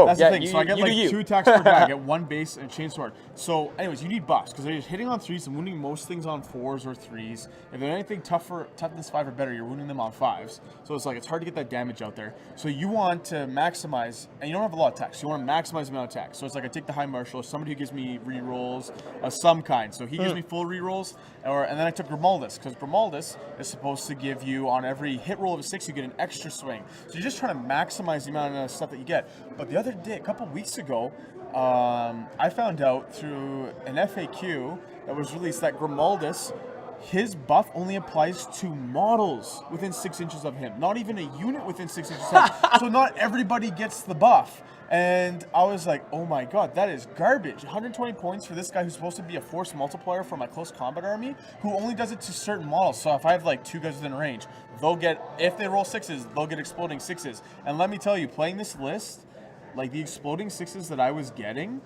That's yeah, the thing. So I get like 2 attacks per guy. I get 1 base and a chainsword. So, anyways, you need buffs, because they're just hitting on 3s and wounding most things on 4s or 3s. If they're anything toughness 5 or better, you're wounding them on 5s. So it's like it's hard to get that damage out there. So you want to maximize, and you don't have a lot of attacks. So you want to maximize the amount of attacks. So it's like I take the High Marshal, somebody who gives me rerolls of some kind. So he gives me full rerolls, and then I took Grimaldus, because Grimaldus is supposed to give you on every hit roll of a 6, you get an extra swing. So you're just trying to maximize the amount of stuff that you get. But the other day, a couple weeks ago, I found out through an FAQ that was released that Grimaldus, his buff only applies to models within 6 inches of him, not even a unit within 6 inches of him. So not everybody gets the buff. And I was like, oh my god, that is garbage. 120 points for this guy who's supposed to be a force multiplier for my close combat army, who only does it to certain models. So if I have like 2 guys within range, they'll get, if they roll 6s, they'll get exploding 6s. And let me tell you, playing this list, like the exploding 6s that I was getting,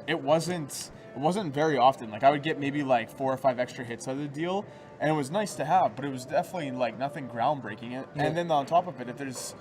it wasn't very often. Like I would get maybe like 4 or 5 extra hits out of the deal, and it was nice to have, but it was definitely like nothing groundbreaking. And then on top of it, if there's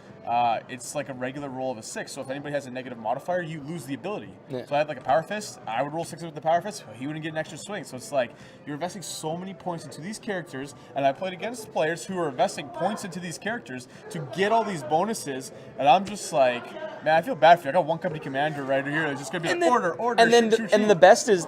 it's like a regular roll of a 6, so if anybody has a negative modifier, you lose the ability. So I had like a Power Fist, I would roll 6 with the Power Fist, he wouldn't get an extra swing. So it's like, you're investing so many points into these characters, and I played against players who are investing points into these characters to get all these bonuses, and I'm just like, man, I feel bad for you. I got 1 company commander right here. It's just gonna be like order. And then the best is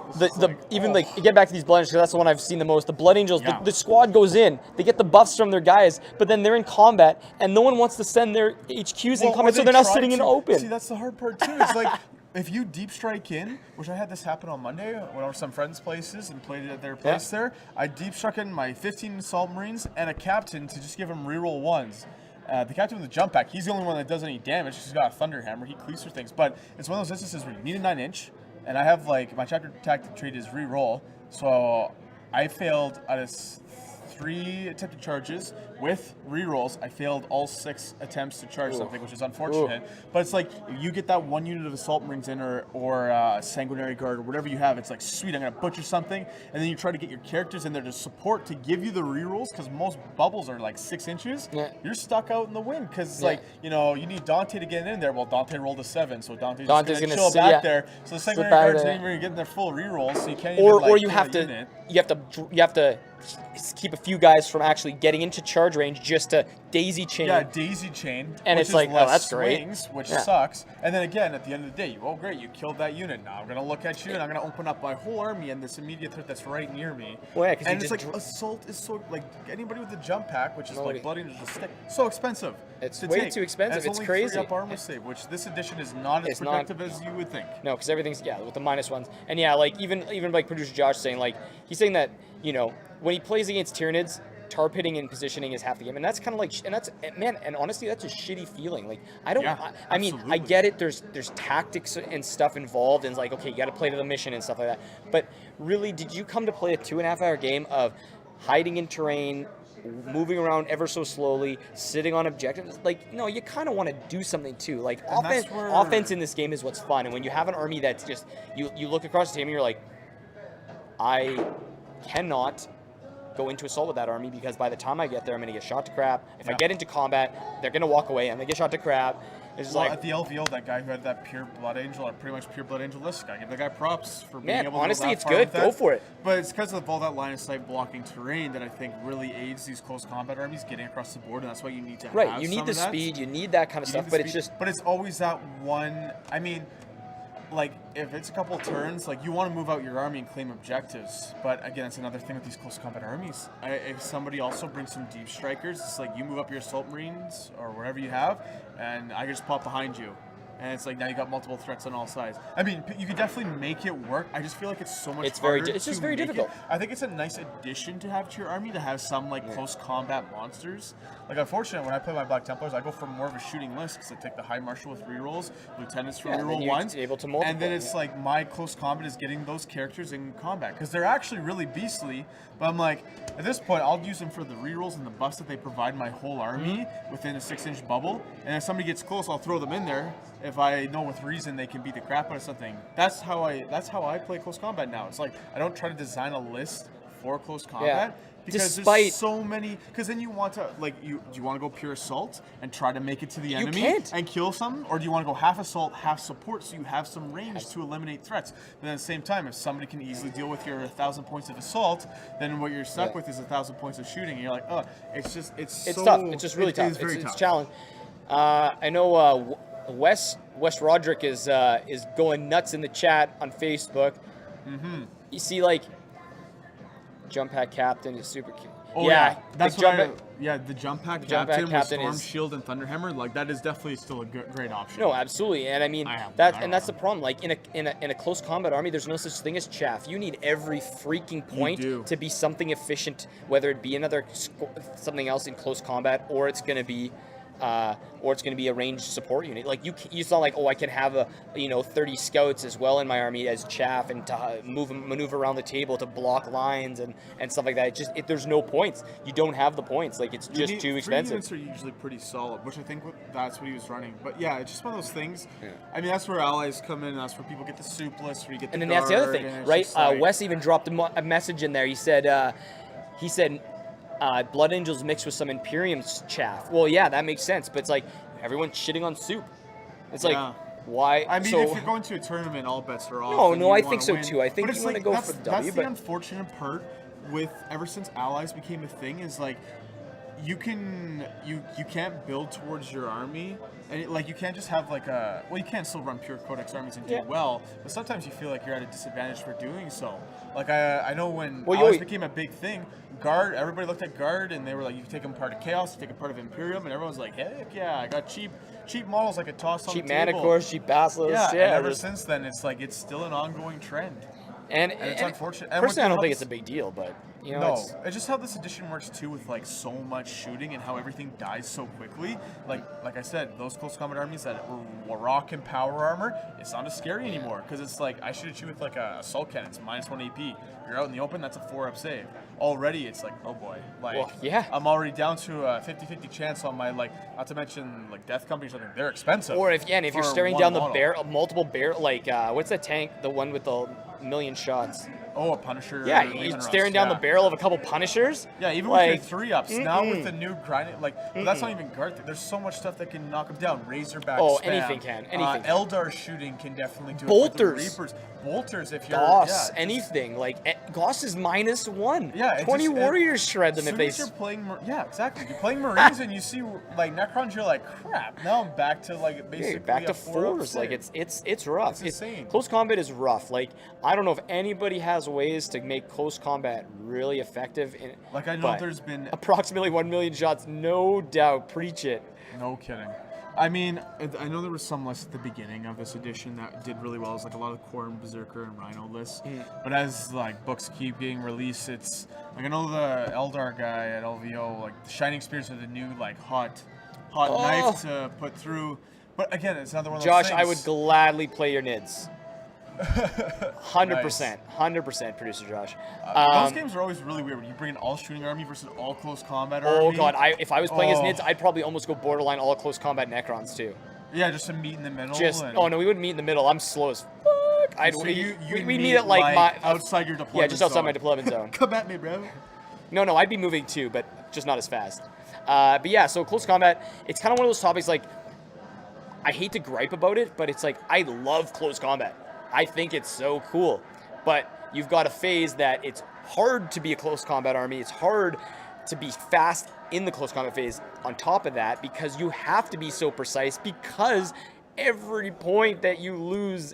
get back to these Blood Angels, because that's the one I've seen the most. The Blood Angels, the squad goes in, they get the buffs from their guys, but then they're in combat, and no one wants to send their HQs in combat, so they're not sitting in open. See, that's the hard part too. It's like, if you deep strike in, which I had this happen on Monday when I was some friends' places and played it at their place there, I deep struck in my 15 Assault Marines and a captain to just give him reroll 1s. The captain with the jump pack, he's the only one that does any damage. He's got a Thunder Hammer, he cleaves through things. But it's one of those instances where you need a 9-inch, and I have like, my chapter tactic trait is reroll. So I failed out of 3 attempted charges with rerolls. I failed all 6 attempts to charge something, which is unfortunate. But it's like if you get that 1 unit of assault marines in, or sanguinary guard, or whatever you have. It's like, sweet, I'm gonna butcher something, and then you try to get your characters in there to support to give you the rerolls, because most bubbles are like 6 inches. Yeah. You're stuck out in the wind because like you need Dante to get in there. Well, Dante rolled a 7, so Dante's just gonna chill back there. So the sanguinary guards ain't even getting their full rerolls, so you can't even or you have to keep a few guys from actually getting into charge range just to daisy chain. Yeah, daisy chain. And which it's is like, oh, less that's great. swings, which sucks. And then again, at the end of the day, great, you killed that unit. Now I'm gonna look at you and I'm gonna open up my whole army and this immediate threat that's right near me. Well, yeah, 'cause and you it's just like assault is so like anybody with a jump pack, which is like Bloody Angels stick, so expensive. It's to way take. too expensive. And it's only crazy. 3 up armor save, which this edition is not as protective as you would think. No, because everything's with the -1s. And yeah, like even like producer Josh saying, like, he's saying that when he plays against Tyranids, tar pitting and positioning is half the game, and that's kind of like, and honestly, that's a shitty feeling. Like, I don't, I mean, I get it. There's tactics and stuff involved, and it's like, okay, you got to play to the mission and stuff like that. But really, did you come to play a 2.5-hour game of hiding in terrain, moving around ever so slowly, sitting on objectives? Like, no, you kind of want to do something too. Like, offense in this game is what's fun, and when you have an army that's just, you look across the table and you're like, I cannot go into assault with that army because by the time I get there, I'm going to get shot to crap. If I get into combat, they're going to walk away. I'm going to get shot to crap. It's just at the LVO, that guy who had that pure Blood Angel, or pretty much pure Blood Angel list, I give the guy props for being able to honestly, go that it's far good. with that. Go for it. But it's because of all that line of sight blocking terrain that I think really aids these close combat armies getting across the board, and that's why you need to have you need the speed, you need that kind of stuff, but it's always that one. I mean, like, if it's a couple turns, like, you want to move out your army and claim objectives. But again, it's another thing with these close combat armies. If somebody also brings some deep strikers, it's like you move up your assault marines or whatever you have, and I can just pop behind you. And it's like now you got multiple threats on all sides. I mean, you could definitely make it work. I just feel like it's so much harder. It's just very difficult. I think it's a nice addition to have to your army to have some like close combat monsters. Like, unfortunately, when I play my Black Templars, I go for more of a shooting list because I take the High Marshal with rerolls, Lieutenants for reroll ones, able to multiply, and then it's like my close combat is getting those characters in combat because they're actually really beastly. But I'm like, at this point, I'll use them for the rerolls and the buffs that they provide my whole army within a 6-inch bubble. And if somebody gets close, I'll throw them in there. If I know with reason they can beat the crap out of something. That's how I play close combat now. It's like I don't try to design a list for close combat because there's so many. Because then you want to do you want to go pure assault and try to make it to the enemy and kill something, or do you want to go half assault, half support, so you have some range to eliminate threats? But at the same time, if somebody can easily deal with your 1,000 points of assault, then what you're stuck with is 1,000 points of shooting, and you're like, oh, it's so tough. It's just really tough. It's challenging. I know. Wes Roderick is going nuts in the chat on Facebook. Mm-hmm. You see, like, Jump Pack Captain is super cute. Oh yeah, that's the Jump Pack Captain with Storm Shield and Thunderhammer. Like, that is definitely still a great option. No, absolutely, and I mean that's the problem. Like in a close combat army, there's no such thing as chaff. You need every freaking point to be something efficient, whether it be something else in close combat, or it's going to be a ranged support unit. Like you saw, like, I can have 30 scouts as well in my army as chaff and to maneuver around the table to block lines and stuff like that. There's no points. You don't have the points. Like, it's just too expensive. Units are usually pretty solid, which I think that's what he was running. But yeah, it's just one of those things. Yeah. I mean, that's where allies come in. That's where people get the soup list, where you get the guard, that's the other thing, right? Wes even dropped a message in there. He said. Blood Angels mixed with some Imperium chaff. Well, yeah, that makes sense. But it's like everyone's shitting on soup. It's like, why? I mean, if you're going to a tournament, all bets are off. No, I think so too. I think you want to go for the W. That's the unfortunate part with ever since allies became a thing is like you can't build towards your army. And you can't just have you can still run pure Codex armies and do well, but sometimes you feel like you're at a disadvantage for doing so. Like, I know when allies became a big thing, Guard, everybody looked at Guard and they were like, you take them part of Chaos, you take them part of Imperium, and everyone's like, heck yeah, I got cheap models I could toss on the table. Cheap Manticores, cheap Basilisks. Yeah, and ever since then, it's still an ongoing trend. And it's unfortunate. Personally, I don't think it's a big deal, but You know, No, it's, it's just how this edition works too, with like so much shooting and how everything dies so quickly. Like I said, those close combat armies that were rock and power armor, it's not as scary anymore because it's like I shoot at you with like a assault cannon, it's -1 AP. You're out in the open, that's a 4-up save. Already, it's like, oh boy, like Well, yeah. I'm already down to a 50-50 chance on my, like, not to mention like Death Company or something. They're expensive. or if you're for staring one down the model. multiple like what's that tank? The one with the million shots. Oh, a Punisher. Yeah, Legion you're Rust, staring down yeah. the barrel of a couple Punishers. Yeah, even like, with your 3-ups, now with the new grinding, like, well, that's not even guard. There's so much stuff that can knock them down. Razorback Oh, spam. anything can, anything can. Eldar shooting can definitely do Bolters. it. With the Reapers. Bolters, if you're... Goss, yeah, anything. Goss is -1. Yeah, it 20 just- warriors shred them As if soon they... as you're playing... Yeah, exactly. You're playing Marines and you see, like, Necrons, you're like, crap, now I'm back to, like, basically back to a 4-up fours. Like save. it's rough. It's insane. Close combat is rough. Like, I don't know if anybody has ways to make close combat really effective. Like, I know but there's been... approximately 1 million shots, no doubt. Preach it. No kidding. I mean, I know there was some lists at the beginning of this edition that did really well. It was like a lot of Khorne, Berserker, and Rhino lists. But as like books keep getting released, it's like I know the Eldar guy at LVO, like the Shining Spears are the new like hot knife to put through. But again, it's another one of those Josh, things. I would gladly play your NIDS. 100%. Nice. 100%, producer Josh. Those games are always really weird when you bring an all shooting army versus all close combat army. Oh god, if I was playing as Oh. NIDS, I'd probably almost go borderline all close combat Necrons too. Yeah, just to meet in the middle. and, Oh no, we wouldn't meet in the middle. I'm slow as fuck. So We meet at like my outside your deployment. yeah, just outside zone. my deployment zone. Come at me, bro. No, I'd be moving too, but just not as fast. But yeah, so close combat, it's kind of one of those topics like, I hate to gripe about it, but it's like, I love close combat. I think it's so cool. But you've got a phase that it's hard to be a close combat army. It's hard to be fast in the close combat phase on top of that because you have to be so precise because every point that you lose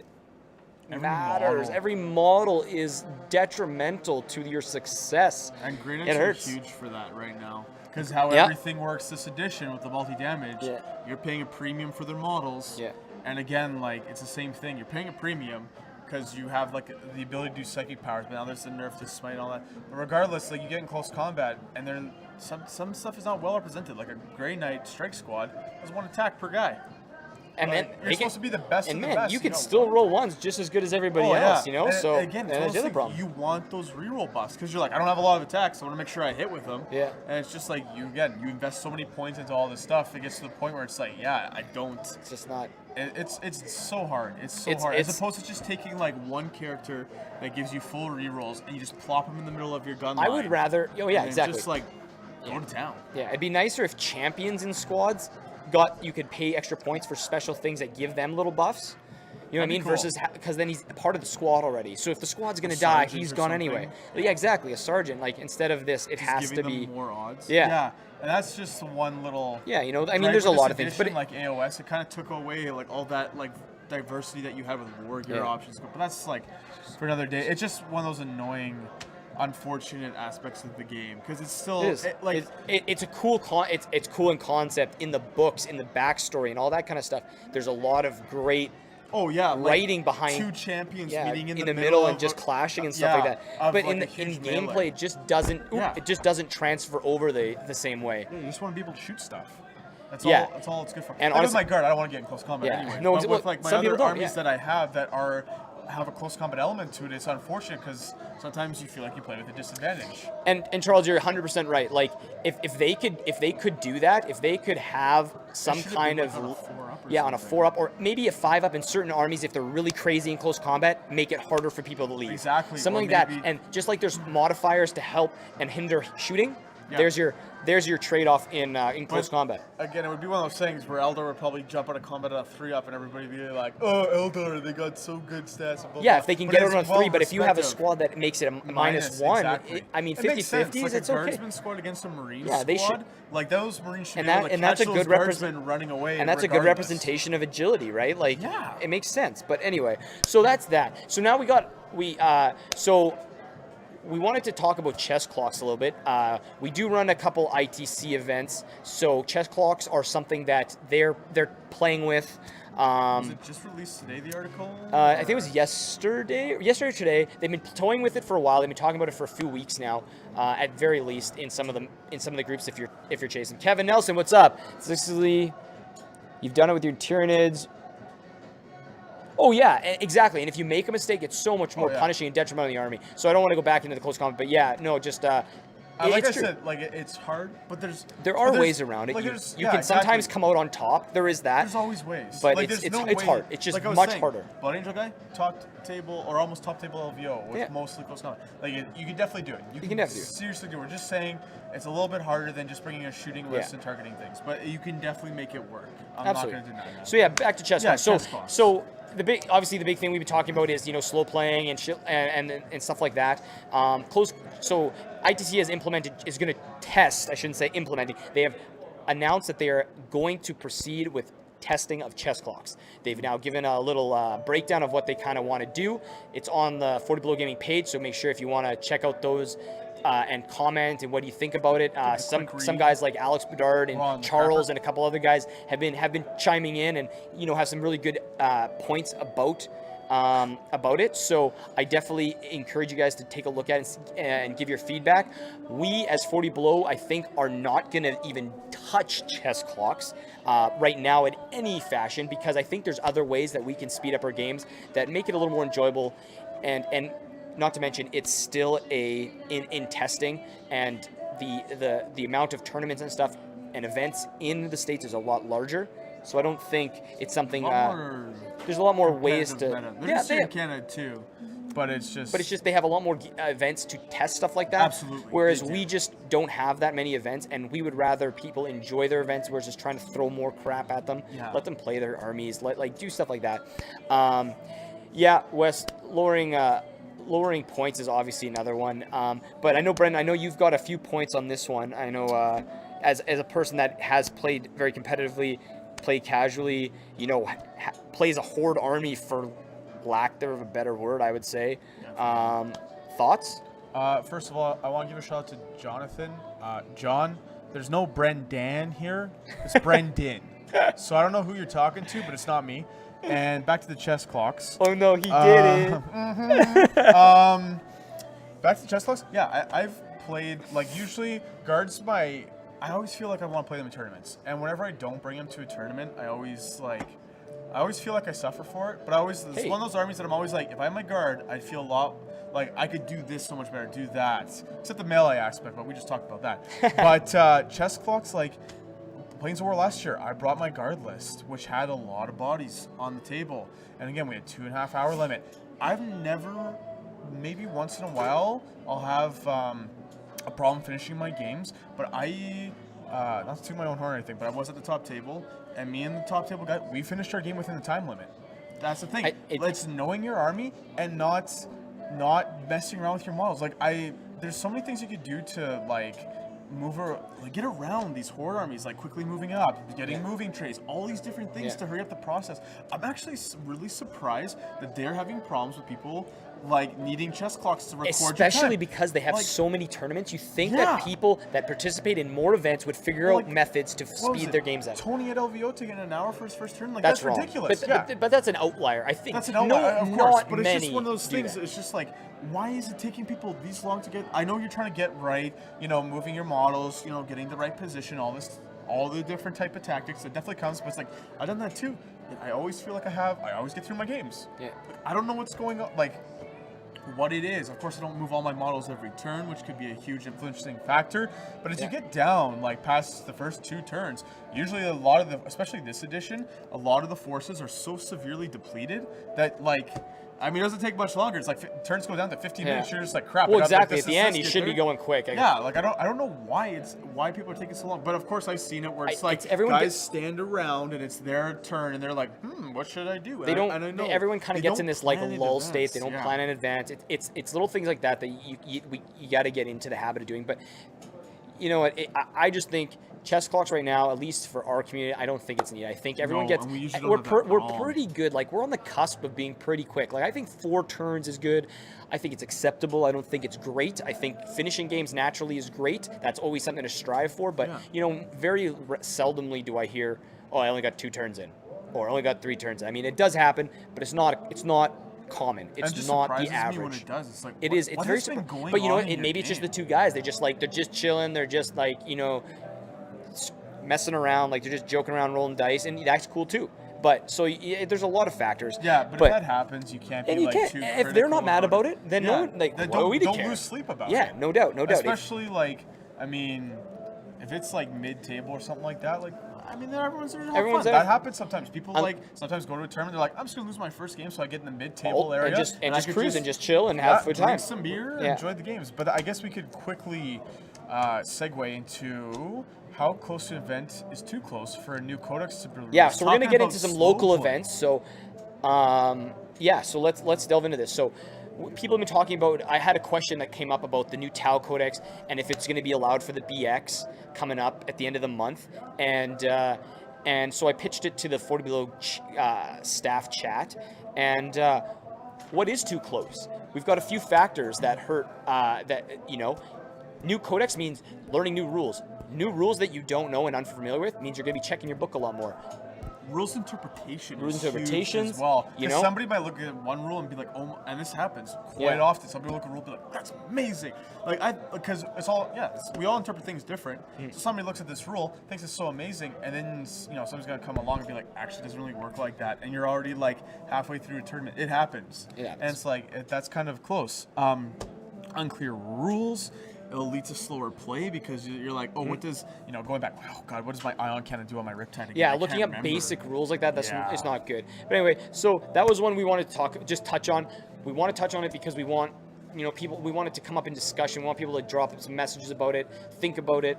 matters. model. Every model is detrimental to your success. And It grenades are hurts. huge for that right now. Because how Yeah. everything works this edition with the multi-damage, Yeah. you're paying a premium for their models. Yeah. And again, like, it's the same thing. You're paying a premium because you have, like, the ability to do psychic powers, but now there's the nerf to smite and all that. But regardless, like, you get in close combat, and then some stuff is not well represented. Like, a Grey Knight Strike Squad has 1 attack per guy. And then You're supposed to be the best and of the man, best. you can know. still roll ones just as good as everybody else, you know? And So again, it's and one that's of the those other things, problem. you want those reroll buffs because you're like, I don't have a lot of attacks, so I want to make sure I hit with them. Yeah. And it's just like you invest so many points into all this stuff. It gets to the point where it's like, yeah, I don't. It's just not. It's so hard. It's so It's- hard. it's- As opposed to just taking like one character that gives you full rerolls and you just plop them in the middle of your gun I line. would rather. Oh yeah, and exactly. Just like go to town. Yeah, it'd be nicer if champions in squads you could pay extra points for special things that give them little buffs. You know what I That'd be mean? cool. Versus because then he's part of the squad already. So if the squad's gonna A die, sergeant he's or gone something. anyway. Yeah, exactly. A sergeant. Like instead of this, it Just has to giving be. them more odds. Yeah. Yeah. And that's just one little. Yeah, you know. I mean, Right, there's a with lot this of things, but edition, like AOS, it kind of took away like all that like diversity that you had with war gear Yeah. options. But that's like for another day. It's just one of those annoying, unfortunate aspects of the game because it's still it is. It's a cool it's cool in concept in the books, in the backstory, and all that kind of stuff. There's a lot of great oh yeah, like writing behind two champions yeah, meeting in the the middle and of just a- clashing and stuff like yeah, that. of, But like, in a in huge gameplay, melee. it just doesn't. Yeah. It just doesn't transfer over the same way. Yeah, you just want to be able to shoot stuff. That's Yeah. all. That's all it's good for. And Like with honestly- my guard, I don't want to get in close combat Yeah. anyway. No, but well, with like my some people other don't, armies yeah. that I have that have a close combat element to it, it's unfortunate because sometimes you feel like you play with a disadvantage. And Charles, you're 100% right. Like if they could do that, if they could have some should have kind been, of like, on a 4-up or yeah, on a something. 4-up or maybe a 5-up in certain armies if they're really crazy in close combat, make it harder for people to leave. Exactly, Something or like that. maybe- And just like there's modifiers to help and hinder shooting, Yeah. there's your trade-off in close But, combat. Again, it would be one of those things where Eldar would probably jump out of combat at a 3-up and everybody would be like, oh, Eldar, they got so good stats. And blah, Yeah, blah. if they can But get it it's on 3, but if you have a well-respective. squad that makes it a -1, exactly. I mean, It makes sense. 50-50s, Like it's a okay. guardsman squad against a marine Yeah, they squad. should- Like those marines should And be able that to and that's a catch good those guardsmen running away. and that's a good regardless. representation of agility, right? Like, Yeah. it makes sense. But anyway, so that's that. So now we wanted to talk about chess clocks a little bit. We do run a couple ITC events, so chess clocks are something that they're playing with. Was it just released today, the article? I think it was yesterday or today. They've been toying with it for a while. They've been talking about it for a few weeks now, at very least in some of the groups. If you're chasing Kevin Nelson, what's up? Sicily, you've done it with your Tyranids. Oh yeah, exactly. And if you make a mistake, it's so much more punishing and detrimental to the army. So I don't want to go back into the close comment, but yeah, no, just like I said, like it's hard, but there are ways around it. Like you can sometimes come out on top. There is that. There's always ways, but like, it's hard. It's just much harder. Blood Angel guy, top table or almost top table LVO with mostly close combat. Like you can definitely do it. You can definitely seriously do it. We're just saying it's a little bit harder than just bringing a shooting list and targeting things, but you can definitely make it work. I'm not going to deny that. So yeah, back to chess. So the big thing we've been talking about is slow playing and shit and stuff like that. So ITC is going to test. I shouldn't say implementing. They have announced that they are going to proceed with testing of chess clocks. They've now given a little breakdown of what they kind of want to do. It's on the 40 Below Gaming page, so make sure if you want to check out those. And comment and what do you think about it? Some guys like Alex Bedard and Charles and a couple other guys have been chiming in and have some really good points about it. So I definitely encourage you guys to take a look at it and give your feedback. We as 40 Below, I think, are not going to even touch chess clocks right now in any fashion because I think there's other ways that we can speed up our games that make it a little more enjoyable and not to mention, it's still in testing, and the amount of tournaments and stuff and events in the States is a lot larger. So I don't think it's something. There's a lot more ways to. There's in Canada too, but it's just. They have a lot more events to test stuff like that. Absolutely. Whereas we just don't have that many events, and we would rather people enjoy their events versus trying to throw more crap at them. Yeah. Let them play their armies. Do stuff like that. Wes, lowering points is obviously another one. But I know, Brenden, I know you've got a few points on this one. I know as a person that has played very competitively, played casually, plays a horde army for lack of a better word, I would say. Thoughts? First of all, I want to give a shout out to Jonathan. John, there's no Brenden here. It's Brenden. So I don't know who you're talking to, but it's not me. And back to the chess clocks. Oh no, he did it. Back to the chess clocks. Yeah, I've played usually guards. I always feel like I want to play them in tournaments, and whenever I don't bring them to a tournament, I always feel like I suffer for it. But it's one of those armies that I'm always like, if I have my guard, I feel a lot like I could do this so much better, do that. Except the melee aspect, but we just talked about that. But chess clocks Plains of War last year, I brought my guard list, which had a lot of bodies on the table. And again, we had 2.5 hour limit. I've never, maybe once in a while, I'll have a problem finishing my games. But not to toot my own horn or anything, but I was at the top table, and me and the top table guy, we finished our game within the time limit. That's the thing. It's knowing your army and not messing around with your models. There's so many things you could do to get around these horde armies, quickly moving up, getting moving trays, all these different things to hurry up the process. I'm actually really surprised that they're having problems with people needing chess clocks to record especially because they have so many tournaments. You think that people that participate in more events would figure out methods to speed their games up. Tony at LVO taking an hour for his first turn? That's ridiculous. But that's an outlier. I think that's an outlier, of course. But it's just one of those things. It's just why is it taking people this long to get? I know you're trying to get right, moving your models, getting the right position, all the different type of tactics. It definitely comes, but it's I've done that too. And I always feel I always get through my games. Yeah. I don't know what's going on, what it is. Of course, I don't move all my models every turn, which could be a huge influencing factor. But as you get down, past the first 2 turns, usually a lot of especially this edition, a lot of the forces are so severely depleted that it doesn't take much longer. It's turns go down to 15 minutes. You're just crap. Well, exactly. At the end, you should be going quick. I don't know why people are taking so long. But of course, I've seen it where guys stand around and it's their turn and they're what should I do? They don't. Everyone kind of gets in this lull state. They don't plan in advance. It's little things like that you got to get into the habit of doing. But you know what? I just think chess clocks right now, at least for our community, I don't think it's needed. I think everyone gets. We're pretty good. We're on the cusp of being pretty quick. I think 4 turns is good. I think it's acceptable. I don't think it's great. I think finishing games naturally is great. That's always something to strive for. But very seldomly do I hear, "Oh, I only got 2 turns in." or only got 3 turns. I mean, it does happen, but it's not common. It's just not the surprises me when average. it does. It's like, It what, is. It's what very has been going But you know on what? in your Maybe it's just the game? 2 guys. They're just chilling. They're just like, messing around. Like they're just joking around, rolling dice, and that's cool too. But so there's a lot of factors. Yeah, but if that happens, you can't be and you like can't, too if they're not critical mad about it, then yeah, no one, like, then why would we don't care? lose sleep about it. Yeah, no doubt. Especially like, I mean, if it's like mid-table or something like that, like, I mean, then everyone's there to have fun. There. That happens sometimes. People sometimes go to a tournament. They're like, I'm just gonna lose my first game, so I get in the mid-table area and just cruise and just chill and have a good time. Drink some beer, and enjoy the games. But I guess we could quickly segue into how close to an event is too close for a new codex to be released. Yeah, so we're gonna get into some local play. events. So, so let's delve into this. So, people have been talking about. I had a question that came up about the new Tau codex and if it's going to be allowed for the BX coming up at the end of the month, and so I pitched it to the 40 Below staff chat, and what is too close? We've got a few factors that hurt. New codex means learning new rules. New rules that you don't know and unfamiliar with means you're going to be checking your book a lot more. Rules interpretation Rules is interpretations, huge as well. you know? Somebody might look at one rule and be like, oh, and this happens quite often. Somebody will look at a rule and be like, that's amazing. Because it's all, we all interpret things different. So somebody looks at this rule, thinks it's so amazing, and then, somebody's going to come along and be like, actually, it doesn't really work like that. And you're already like halfway through a tournament. It happens. And it's like, that's kind of close. Unclear rules. It'll lead to slower play because you're like, oh, what does, going back, oh, God, what does my ion cannon do on my Riptide again? Yeah, looking up basic rules like that, it's not good. But anyway, so that was one we wanted to touch on. We want to touch on it because we want, we want it to come up in discussion. We want people to drop some messages about it, think about it.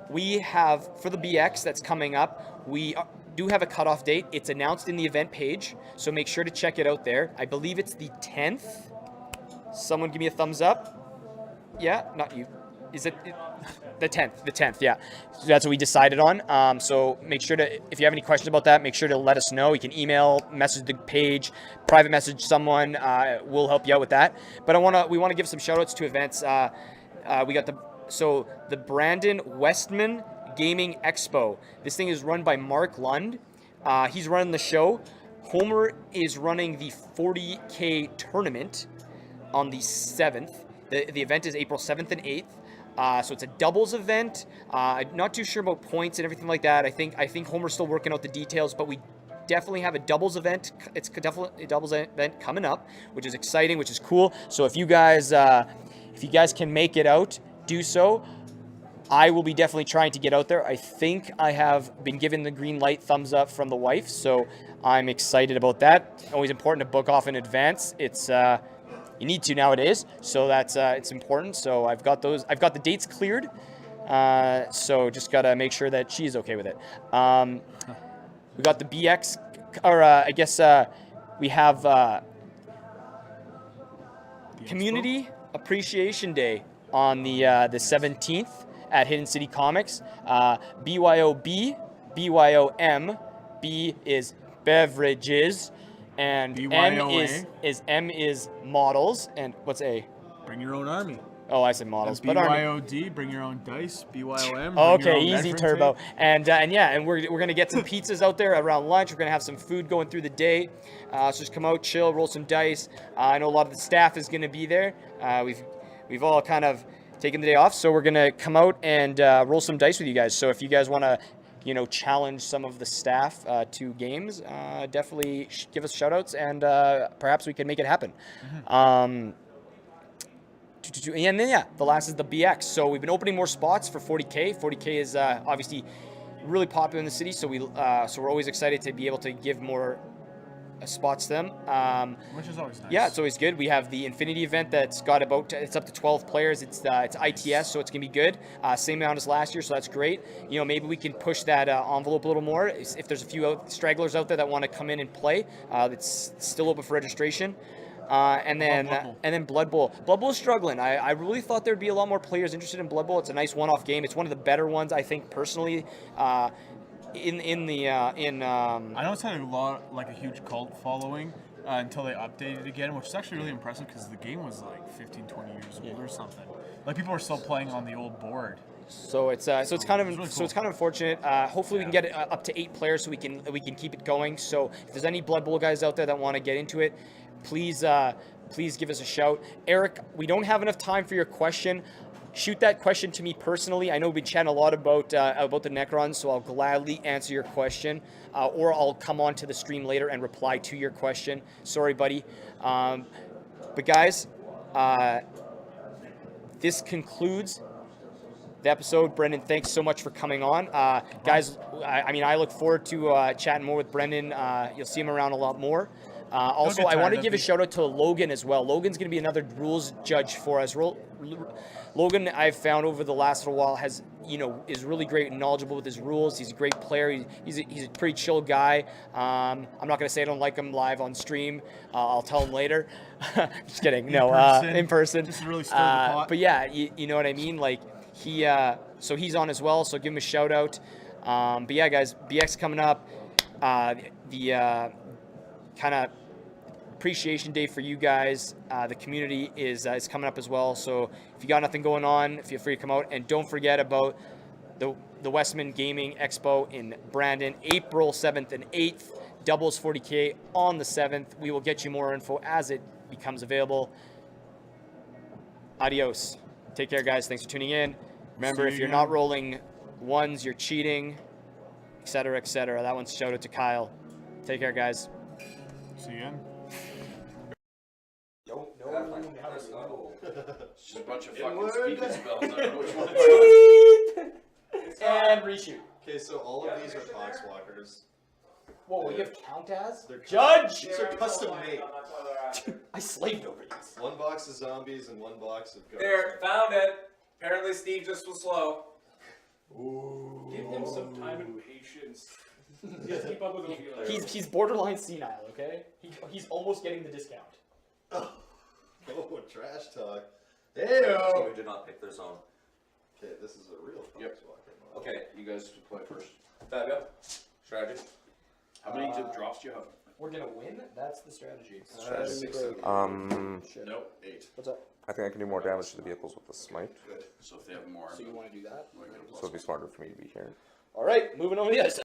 We have, for the BX that's coming up, we do have a cutoff date. It's announced in the event page, so make sure to check it out there. I believe it's the 10th. Someone give me a thumbs up. Yeah, not you. Is it the 10th? The 10th, yeah. So that's what we decided on. So make sure to, if you have any questions about that, make sure to let us know. You can email, message the page, private message someone. We'll help you out with that. But we want to give some shout outs to events. We got the Brenden Westman Gaming Expo. This thing is run by Mark Lund. He's running the show. Homer is running the 40K tournament on the 7th. The event is April 7th and 8th. So it's a doubles event. I'm not too sure about points and everything like that. I think Homer's still working out the details, but we definitely have a doubles event. It's definitely a doubles event coming up, which is exciting, which is cool. So if you guys can make it out, do so. I will be definitely trying to get out there. I think I have been given the green light thumbs up from the wife, so I'm excited about that. Always important to book off in advance. It's you need to nowadays, so that's it's important. So I've got the dates cleared, so just gotta make sure that she's okay with it. We got the BX, or I guess we have Community Appreciation Day on the 17th at Hidden City Comics. BYOB, BYOM, B is beverages. And BYOA. M is models, and what's A? Bring your own army. Oh, I said models. And BYOD, bring your own dice. BYOM. Okay, easy turbo. And we're gonna get some pizzas out there around lunch. We're gonna have some food going through the day. So just come out, chill, roll some dice. I know a lot of the staff is gonna be there. We've all kind of taken the day off, so we're gonna come out and roll some dice with you guys. So if you guys wanna challenge some of the staff to games, definitely give us shout outs and perhaps we can make it happen. And then, the last is the BX. So we've been opening more spots for 40K. 40K is obviously really popular in the city, so we're always excited to be able to give more spots to them. Which is always nice. Yeah, it's always good. We have the Infinity event that's got it's up to 12 players. It's ITS, so it's gonna be good. Same amount as last year, so that's great. Maybe we can push that envelope a little more. If there's a few stragglers out there that want to come in and play, it's still open for registration. And then Blood Bowl. Blood Bowl is struggling. I really thought there'd be a lot more players interested in Blood Bowl. It's a nice one-off game. It's one of the better ones, I think, personally. I know it's had a huge cult following until they updated it again, which is actually really impressive because the game was like 15, 20 years old or something. Like people are still playing on the old board. So it's it's kind of unfortunate. Hopefully we can get it up to 8 players so we can keep it going. So if there's any Blood Bowl guys out there that want to get into it, please give us a shout. Eric, we don't have enough time for your question. Shoot that question to me personally. I know we've been chatting a lot about the Necrons, so I'll gladly answer your question, or I'll come on to the stream later and reply to your question. Sorry, buddy. But guys, this concludes the episode. Brenden, thanks so much for coming on. Guys, I look forward to chatting more with Brenden. You'll see him around a lot more. Also, I want to give a shout out to Logan as well. Logan's going to be another rules judge for us. Logan, I've found over the last little while, is really great and knowledgeable with his rules. He's a great player. He's a pretty chill guy. I'm not going to say I don't like him live on stream. I'll tell him later. Just kidding. No, in person. Just really stir the pot. But yeah, you know what I mean. Like so he's on as well. So give him a shout out. But yeah, guys, BX coming up. The kind of appreciation day for you guys. The community is coming up as well. So if you got nothing going on, feel free to come out. And don't forget about the Westman Gaming Expo in Branden, April 7th and 8th. Doubles 40K on the 7th. We will get you more info as it becomes available. Adios. Take care, guys. Thanks for tuning in. Remember, if you're not rolling ones, you're cheating, etc., etc. That one's shout out to Kyle. Take care, guys. See you again. It's just a bunch of fucking speaking spells. I don't know which one it's And reshoot. Okay, so all of these are Poxwalkers. Whoa, you have count as? They're Judge! These are custom made. I slaved over these. One box of zombies and one box of guards. There, found it. Apparently Steve just was slow. Ooh. Give him some time and patience. Just keep up with him. He's borderline senile, okay? He's almost getting the discount. Oh, trash talk. Team Damn. who did not pick their zone. Okay, this is a real Poxwalker. Okay, you guys play first. Fabio, strategy. How many drops do you have? We're gonna win? That's the strategy. Nope. 8. What's up? I think I can do more damage to the vehicles with the smite, Good. So if they have more, So you want to do that? so it'd be smarter for me to be here. All right, moving on to the other side.